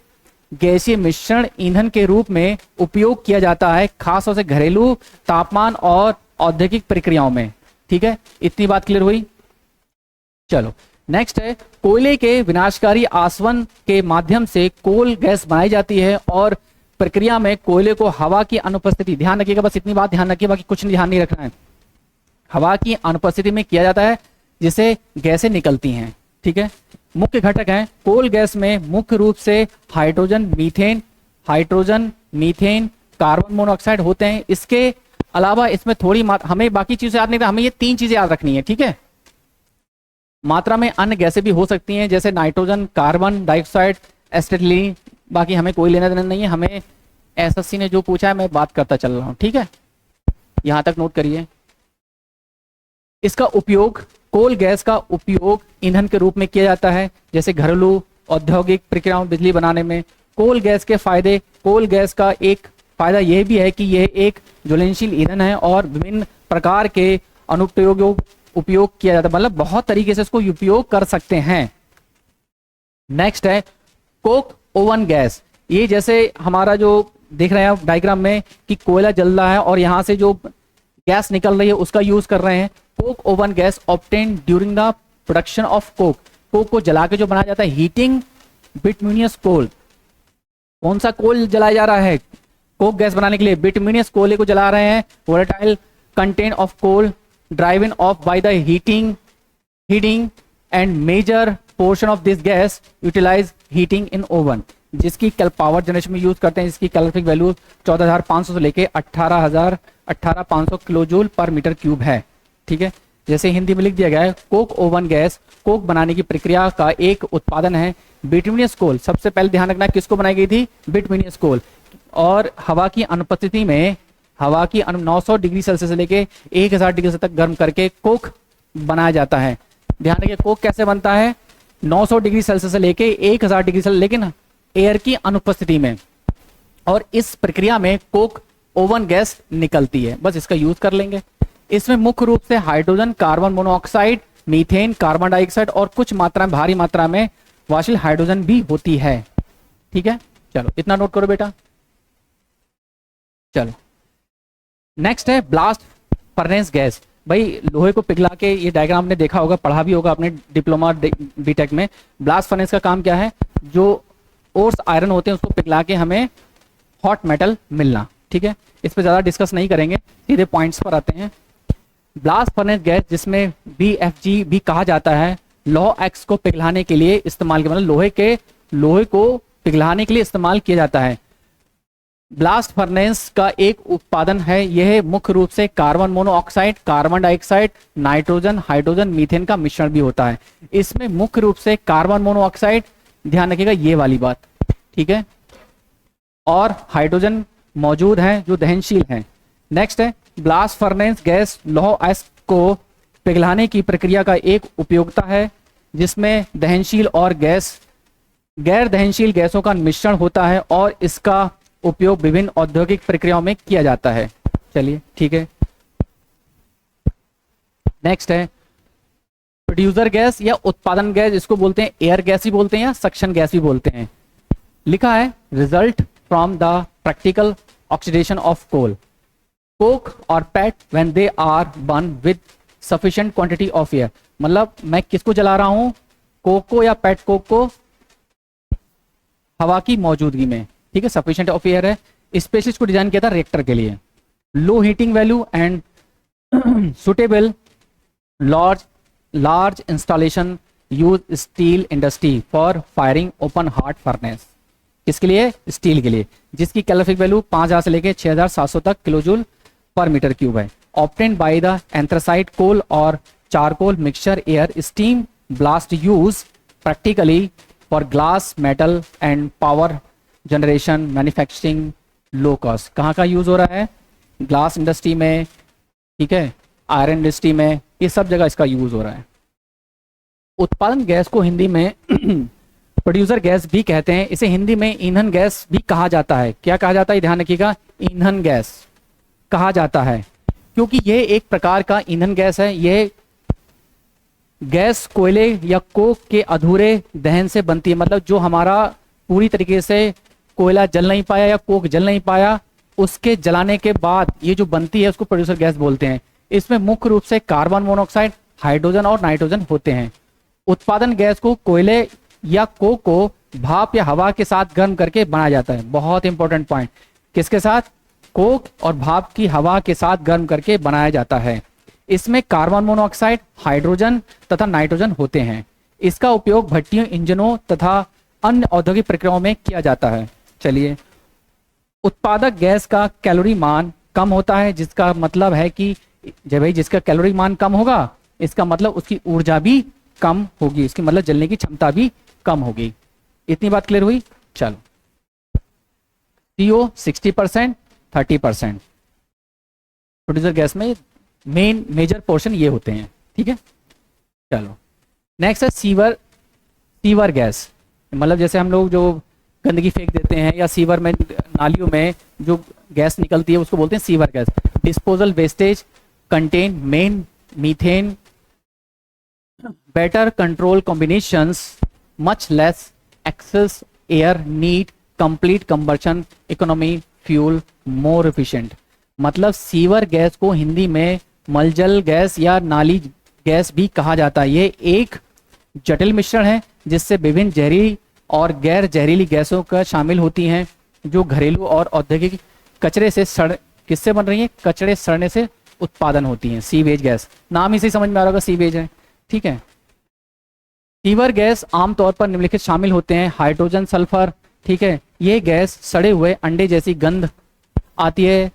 गैसीय मिश्रण ईंधन के रूप में उपयोग किया जाता है, खासतौर से घरेलू तापमान और औद्योगिक प्रक्रियाओं में, ठीक है। इतनी बात क्लियर हुई। चलो, नेक्स्ट है कोयले के विनाशकारी आसवन के माध्यम से कोल गैस बनाई जाती है, और प्रक्रिया में कोयले को हवा की अनुपस्थिति, ध्यान रखिएगा, बस इतनी बात ध्यान रखिए, बाकी कुछ ध्यान नहीं रखना है। हवा की अनुपस्थिति में किया जाता है, जिससे गैसें निकलती हैं, ठीक है। मुख्य घटक हैं कोल गैस में मुख्य रूप से हाइड्रोजन, मीथेन, कार्बन मोनोऑक्साइड होते हैं। इसके अलावा इसमें थोड़ी हमें बाकी चीजें याद नहीं, हमें ये 3 चीजें याद रखनी है, ठीक है। मात्रा में अन्य गैसें भी हो सकती हैं, जैसे नाइट्रोजन, कार्बन डाइऑक्साइड, एसिटिलीन। बाकी हमें कोई लेना देना नहीं है, हमें एसएससी ने जो पूछा है मैं बात करता चल रहा हूं, ठीक है। यहां तक नोट करिए। इसका उपयोग, कोल गैस का उपयोग ईंधन के रूप में किया जाता है, जैसे घरेलू औद्योगिक प्रक्रियाओं में बिजली बनाने में। कोल गैस के फायदे, कोल गैस का एक फायदा यह भी है कि यह एक ज्वलनशील ईंधन है और विभिन्न प्रकार के अनुप्रयोगों उपयोग किया जाता है, मतलब बहुत तरीके से इसको उपयोग कर सकते हैं। नेक्स्ट है कोक ओवन गैस। ये जैसे हमारा जो देख रहे हैं डायग्राम में कि कोयला जल रहा है और यहां से जो गैस निकल रही है उसका यूज कर रहे हैं। Coke oven gas obtain during the production of Coke. Coke को जला के जो बनाया जाता है, हीटिंग बिटुमिनियस कोल। कौन सा कोल जलाया जा रहा है कोक गैस बनाने के लिए? बिटुमिनियस कोयले को जला रहे हैं। Volatile content of coal driven off by the heating and major portion of this gas utilise heating in oven, जिसकी पावर जनरेशन में यूज करते हैं, जिसकी कैलोरीफिक वैल्यू 14,500 से लेके 18,500 किलोजूल पर मीटर क्यूब है, ठीक है। जैसे हिंदी में लिख दिया गया है, कोक ओवन गैस कोक बनाने की प्रक्रिया का एक उत्पादन है। बिटुमिनियस कोल, सबसे पहले ध्यान रखना किसको बनाई गई थी? बिटुमिनियस कोल। और हवा की अनुपस्थिति में, हवा की 900 डिग्री सेल्सियस से लेके 1000 डिग्री तक गर्म करके कोक बनाया जाता है। ध्यान रखिए कोक कैसे बनता है? 900 डिग्री सेल्सियस से लेके 1000 डिग्री सेल्सियस, लेकिन एयर की अनुपस्थिति में। और इस प्रक्रिया में कोक ओवन गैस निकलती है, बस इसका यूज कर लेंगे। इसमें मुख्य रूप से hydrogen, carbon monoxide, methane, carbon dioxide और कुछ मात्रा में, भारी मात्रा में वाष्प हाइड्रोजन भी होती है, ठीक है। चलो इतना नोट करो बेटा। चलो नेक्स्ट है ब्लास्ट फर्नेस गैस। भाई लोहे को पिघला के, ये डायग्राम आपने देखा होगा, पढ़ा भी होगा अपने डिप्लोमा बीटेक में। ब्लास्ट फर्नेस का काम क्या है? जो ओर्स आयरन होते हैं उसको पिघला के हमें हॉट मेटल मिलना, ठीक है, इस पर ज़्यादा डिस्कस नहीं करेंगे, सीधे पॉइंट्स पर आते हैं। ब्लास्ट फर्नेस गैस, जिसमें BFG भी कहा जाता है, लौह एक्स को पिघलाने के लिए इस्तेमाल किया, मतलब लोहे को पिघलाने के लिए इस्तेमाल किया जाता है। ब्लास्ट फर्नेस का एक उत्पादन है, यह मुख्य रूप से carbon monoxide, carbon dioxide, nitrogen, hydrogen, methane का मिश्रण भी होता है। इसमें मुख्य रूप से कार्बन मोनोऑक्साइड, ध्यान रखिएगा ये वाली बात, ठीक है, और हाइड्रोजन मौजूद है जो दहनशील है। नेक्स्ट है, ब्लास्ट फर्नेस गैस लौह अयस्क को पिघलाने की प्रक्रिया का एक उपयोगिता है, जिसमें दहनशील और गैर दहनशील गैसों का मिश्रण होता है और इसका उपयोग विभिन्न औद्योगिक प्रक्रियाओं में किया जाता है। चलिए ठीक है। नेक्स्ट है प्रोड्यूसर गैस या उत्पादन गैस, इसको बोलते हैं एयर गैस भी बोलते हैं या सक्शन गैस भी बोलते हैं। लिखा है result from the partial oxidation of coke और pet when they are burn with sufficient quantity of air. मतलब मैं किसको जला रहा हूं, कोक को या पेट कोक को, हवा की मौजूदगी में, ठीक है, सफिशिएंट ऑफ एयर है। स्पेशलिस्ट को डिजाइन किया था रिएक्टर के लिए। Low heating value and suitable large installation use steel industry for firing open hearth furnace. किसके लिए, स्टील के लिए, जिसकी कैलोरीफिक वैल्यू 5000 से लेकर 6700 तक किलोजूल पर मीटर क्यूब है। Obtained by the anthracite coal और charcoal mixture air steam blast use practically for glass metal and power generation manufacturing low cost. कहाँ का यूज हो रहा है, ग्लास इंडस्ट्री में, ठीक है, आयरन इंडस्ट्री में, ये सब जगह इसका यूज हो रहा है। उत्पादन गैस को हिंदी में प्रोड्यूसर गैस भी कहते हैं। इसे हिंदी में ईंधन गैस भी कहा जाता है। क्या कहा जाता है, ध्यान रखिएगा, ईंधन गैस कहा जाता है, क्योंकि यह एक प्रकार का ईंधन गैस है। यह गैस कोयले या कोक के अधूरे दहन से बनती है, मतलब जो हमारा पूरी तरीके से कोयला जल नहीं पाया या कोक जल नहीं पाया, उसके जलाने के बाद ये जो बनती है उसको प्रोड्यूसर गैस बोलते हैं। इसमें मुख्य रूप से कार्बन मोनोऑक्साइड, हाइड्रोजन और नाइट्रोजन होते हैं। उत्पादन गैस को कोयले या कोक को भाप या हवा के साथ गर्म करके बनाया जाता है। बहुत इंपॉर्टेंट पॉइंट, किसके साथ, कोक और भाप की हवा के साथ गर्म करके बनाया जाता है। इसमें कार्बन मोनोऑक्साइड, हाइड्रोजन तथा नाइट्रोजन होते हैं। इसका उपयोग भट्टियों, इंजनों तथा अन्य औद्योगिक प्रक्रियाओं में किया जाता है। चलिए, उत्पादक गैस का कैलोरी मान कम होता है, जिसका मतलब है कि जब भाई जिसका कैलोरी मान कम होगा, इसका मतलब उसकी ऊर्जा भी कम होगी, इसकी मतलब जलने की क्षमता भी कम होगी। इतनी बात क्लियर हुई। चलो, CO 60%, 30%। प्रोड्यूसर गैस में मेजर पोर्शन ये होते हैं, ठीक है। चलो, नेक्स्ट है सीवर गैस। मतलब जैसे हम लोग जो गंदगी फेंक देते हैं या सीवर में, नालियों में जो गैस निकलती है उसको बोलते हैं sewer gas. Disposal wastage contain main methane, better control combinations, much less excess air need, complete combustion economy, fuel more efficient. मतलब सीवर गैस को हिंदी में मलजल गैस या नाली गैस भी कहा जाता है। ये एक जटिल मिश्रण है जिससे विभिन्न जहरीली और गैर जहरीली गैसों का शामिल होती हैं, जो घरेलू और औद्योगिक कचरे से किससे बन रही हैं, कचरे सड़ने से उत्पादन होती हैं। सीवेज गैस, नाम ही से समझ में आ रहा होगा, सीवेज है, ठीक है। सीवर गैस आमतौर पर निम्नलिखित शामिल होते हैं, हाइड्रोजन सल्फर, ठीक है, ये गैस सड़े हुए अंडे जैसी गंध आती है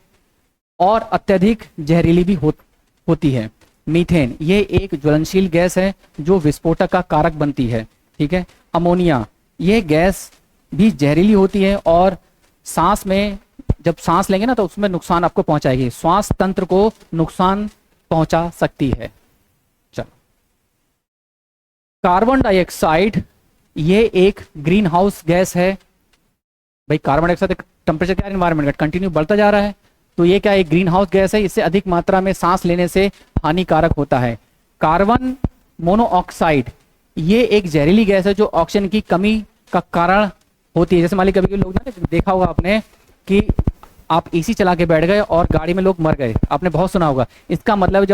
और अत्यधिक जहरीली भी होती है। मीथेन, ये एक ज्वलनशील गैस है जो विस्फोटक का कारक बनती है, ठीक है। अमोनिया, ये गैस भी जहरीली होती है और सांस में, जब सांस लेंगे ना तो उसमें नुकसान आपको पहुंचाएगी, श्वास तंत्र को नुकसान पहुंचा सकती है। चलो, कार्बन डाइऑक्साइड, ये एक ग्रीन हाउस गैस है। भाई कार्बन डाइऑक्साइड टेम्परेचर क्या है एनवायरनमेंट का, कंटिन्यू बढ़ता जा रहा है, तो ये क्या एक ग्रीन हाउस गैस है, इससे अधिक मात्रा में सांस लेने से हानिकारक होता है। कार्बन मोनोऑक्साइड, ये एक जहरीली गैस है जो ऑक्सीजन की कमी का कारण होती है। जैसे मान लीजिए कभी लोग ना, देखा होगा आपने कि आप एसी चला के बैठ गए और गाड़ी में लोग मर गए, आपने बहुत सुना होगा। इसका मतलब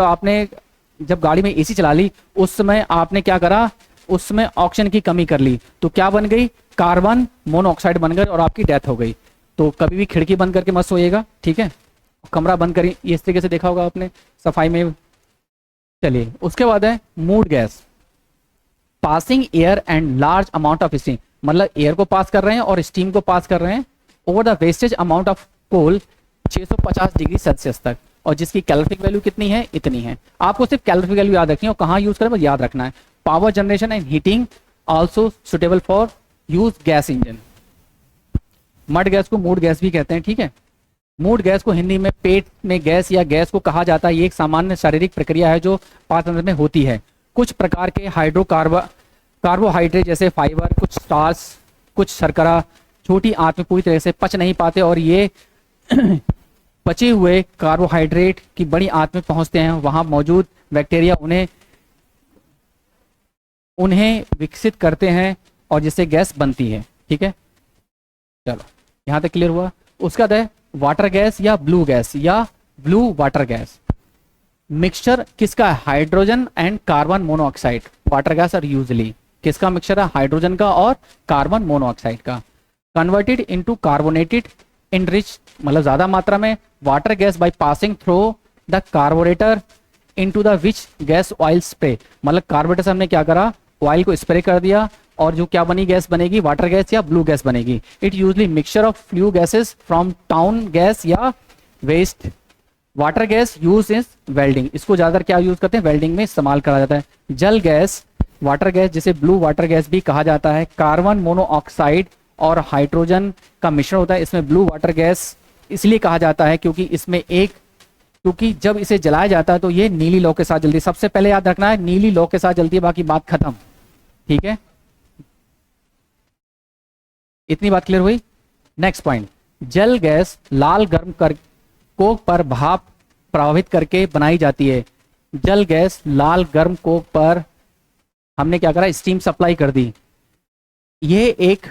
जब गाड़ी में एसी चला ली उस समय आपने क्या करा, उसमें ऑक्सीजन की कमी कर ली, तो क्या बन गई, कार्बन मोनोऑक्साइड बन गई और आपकी डेथ हो गई। तो कभी भी खिड़की बंद करके मत सोइएगा, ठीक है। कमरा बंद करिए, इस तरीके से देखा होगा आपने सफाई में। चलिए उसके बाद है mood gas, passing air and large amount of steam, मतलब एयर को पास कर रहे हैं और स्टीम को पास कर रहे हैं over the wastage amount of coal 650 degree Celsius तक, और जिसकी कैलोरीफिक वैल्यू कितनी है, इतनी है। आपको सिर्फ कैलोरीफिक वैल्यू याद रखनी है और कहाँ यूज करें बस याद रखना है। Power generation and heating also suitable for use gas engine. Mud gas को मूड गैस भी कहते हैं, ठीक है। मूड गैस को हिंदी में पेट में गैस या गैस को कहा जाता है। ये एक सामान्य शारीरिक प्रक्रिया है जो पाचन में होती है। कुछ प्रकार के कार्बोहाइड्रेट जैसे फाइबर, कुछ स्टार्च, कुछ शर्करा छोटी आंत में पूरी तरह से पच नहीं पाते और ये पचे हुए कार्बोहाइड्रेट की बड़ी आंत में पहुंचते हैं। वहां मौजूद बैक्टीरिया उन्हें विकसित करते हैं और जिससे गैस बनती है, ठीक है। चलो यहां तक क्लियर हुआ। उसका है वाटर गैस या ब्लू गैस या ब्लू वाटर गैस। मिक्सचर किसका है, hydrogen and carbon monoxide. Water gas और यूजली किसका मिक्सचर है, हाइड्रोजन का और कार्बन मोनोऑक्साइड का। कन्वर्टेड इनटू कार्बोनेटेड इन रिच, मतलब ज्यादा मात्रा में, water gas by passing through the carburettor into the which gas oil spray, मतलब कार्बोरेटर से हमने क्या करा, ऑयल को स्प्रे कर दिया और जो क्या बनी गैस बनेगी, वाटर गैस या ब्लू गैस बनेगी। It usually mixture of flue gases from town gas या waste. Water gas use is welding, इसको ज्यादातर क्या यूज करते हैं, वेल्डिंग में इस्तेमाल करा जाता है। जल गैस, वाटर गैस जिसे ब्लू वाटर गैस भी कहा जाता है, कार्बन मोनोऑक्साइड और हाइड्रोजन का मिश्रण होता है। इसमें ब्लू वाटर गैस इसलिए कहा जाता है क्योंकि जब इसे जलाया जाता है तो ये नीली लौ के साथ जलती है। सबसे पहले याद रखना है नीली लौ के साथ जलती है, बाकी बात खत्म, ठीक है। इतनी बात क्लियर हुई। नेक्स्ट पॉइंट, जल गैस लाल गर्म कोक पर भाप प्रभावित करके बनाई जाती है। जल गैस लाल गर्म कोक पर हमने क्या करा, स्टीम सप्लाई कर दी। ये एक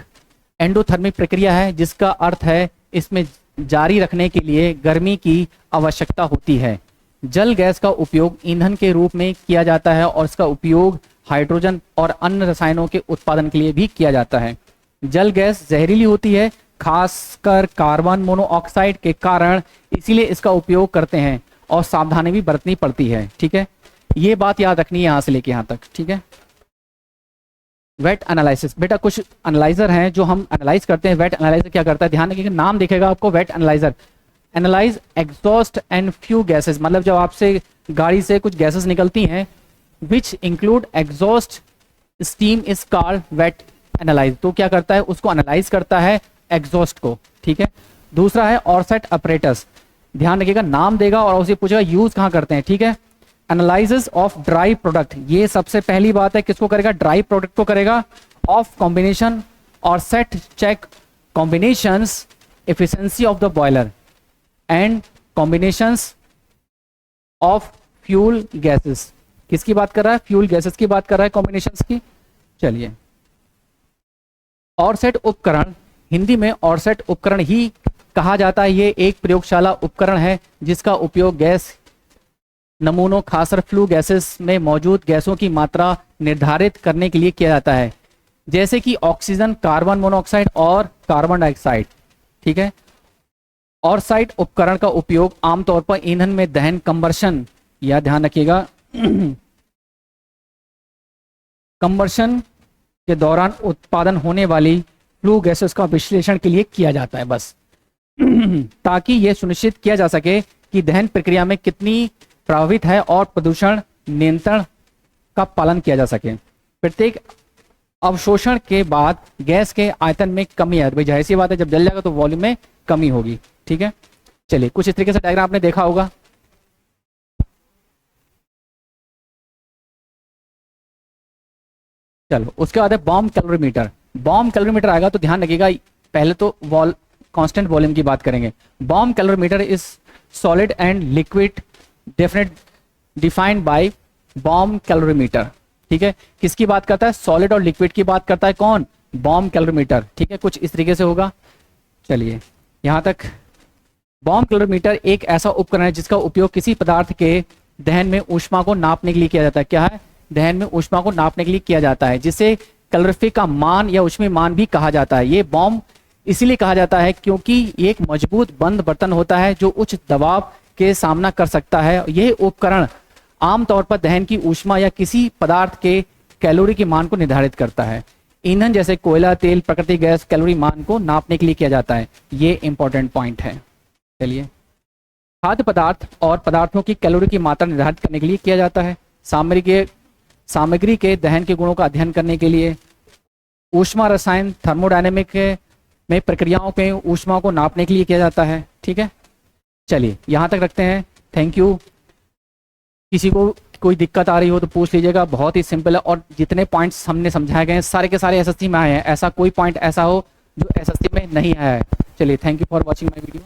एंडोथर्मिक प्रक्रिया है जिसका अर्थ है इसमें जारी रखने के लिए गर्मी की आवश्यकता होती है। जल गैस का उपयोग ईंधन के रूप में किया जाता है और इसका उपयोग हाइड्रोजन और अन्य रसायनों के उत्पादन के लिए भी किया जाता है। जल गैस जहरीली होती है, खासकर कार्बन मोनोऑक्साइड के कारण, इसीलिए इसका उपयोग करते हैं और सावधानी भी बरतनी पड़ती है, ठीक है। ये बात याद रखनी है यहाँ से लेके यहाँ तक, ठीक है। वेट एनालिसिस, बेटा कुछ एनालाइजर हैं जो हम एनालाइज करते हैं। वेट एनालाइजर क्या करता है, ध्यान रखिएगा, नाम दिखेगा आपको wet analyser. Analyse exhaust and flue gases, मतलब जब आपसे गाड़ी से कुछ गैसेस निकलती हैं which include exhaust steam is called wet analyse. तो क्या करता है, उसको एनालाइज करता है एग्जॉस्ट को, ठीक है। दूसरा है ऑरसेट अपरेटस, ध्यान रखिएगा, नाम देगा और उसे पूछेगा यूज कहाँ करते हैं, ठीक है। एनालिसिस ऑफ ड्राई प्रोडक्ट, ये सबसे पहली बात है, किसको करेगा, ड्राई प्रोडक्ट को करेगा। ऑफ कॉम्बिनेशन और set check combinations efficiency of the boiler and combinations of fuel gases. किसकी बात कर रहा है, फ्यूल गैसेस की बात कर रहा है, कॉम्बिनेशंस की। चलिए, ऑरसेट उपकरण, हिंदी में ऑरसेट उपकरण ही कहा जाता है। ये एक प्रयोगशाला उपकरण है जिसका उपयोग गैस नमूनों, खासकर फ्लू गैसेस में मौजूद गैसों की मात्रा निर्धारित करने के लिए किया जाता है, जैसे कि ऑक्सीजन, कार्बन मोनोऑक्साइड और कार्बन डाइऑक्साइड, ठीक है। ऑरसाइट उपकरण का उपयोग आमतौर पर ईंधन में दहन, कंबर्शन, या ध्यान रखिएगा कंबर्शन के दौरान उत्पादन होने वाली फ्लू गैसेस का विश्लेषण के लिए किया जाता है, बस ताकि यह सुनिश्चित किया जा सके कि दहन प्रक्रिया में कितनी प्रभावित है और प्रदूषण नियंत्रण का पालन किया जा सके। प्रत्येक अवशोषण के बाद गैस के आयतन में कमी है, भाई जाहिर सी बात है, जब जल जाएगा तो वॉल्यूम में कमी होगी, ठीक है। चलिए, कुछ इस तरीके से डायग्राम आपने देखा होगा। चलो, उसके बाद है बॉम्ब कैलोरीमीटर। बॉम्ब कैलोरीमीटर आएगा तो ध्यान रखिएगा, पहले तो कांस्टेंट वॉल्यूम की बात करेंगे। Bomb calorimeter is solid and liquid defined by bomb calorimeter, ठीक है। किसकी बात करता है, सॉलिड और लिक्विड की बात करता है कौन, बॉम्ब कैलोरीमीटर, ठीक है। कुछ इस तरीके से होगा। चलिए यहां तक। बॉम्ब कैलोरीमीटर एक ऐसा उपकरण है जिसका उपयोग किसी पदार्थ के दहन में ऊष्मा को नापने के लिए किया जाता है। क्या है, दहन में ऊष्मा को नापने के लिए किया जाता है, जिसे कैलोरीफिक का मान या ऊष्मीय मान भी कहा जाता है। ये बॉम्ब इसीलिए कहा जाता है क्योंकि ये एक मजबूत बंद बर्तन होता है जो उच्च दबाव के सामना कर सकता है। यह उपकरण आमतौर पर दहन की ऊष्मा या किसी पदार्थ के कैलोरी के मान को निर्धारित करता है। ईंधन जैसे कोयला, तेल, प्राकृतिक गैस कैलोरी मान को नापने के लिए किया जाता है। ये इंपॉर्टेंट पॉइंट है। चलिए, खाद्य पदार्थ और पदार्थों की कैलोरी की मात्रा निर्धारित करने के लिए किया जाता है। सामग्री के दहन के गुणों का अध्ययन करने के लिए ऊष्मा रसायन थर्मोडायनेमिक में प्रक्रियाओं के ऊष्मा को नापने के लिए किया जाता है। ठीक है, चलिए यहाँ तक रखते हैं। Thank you. किसी को कोई दिक्कत आ रही हो तो पूछ लीजिएगा, बहुत ही सिंपल है। और जितने पॉइंट्स हमने समझाए गए हैं सारे के सारे एसएससी में आए हैं, ऐसा कोई पॉइंट ऐसा हो जो एसएससी में नहीं आया है। चलिए, thank you for watching my video.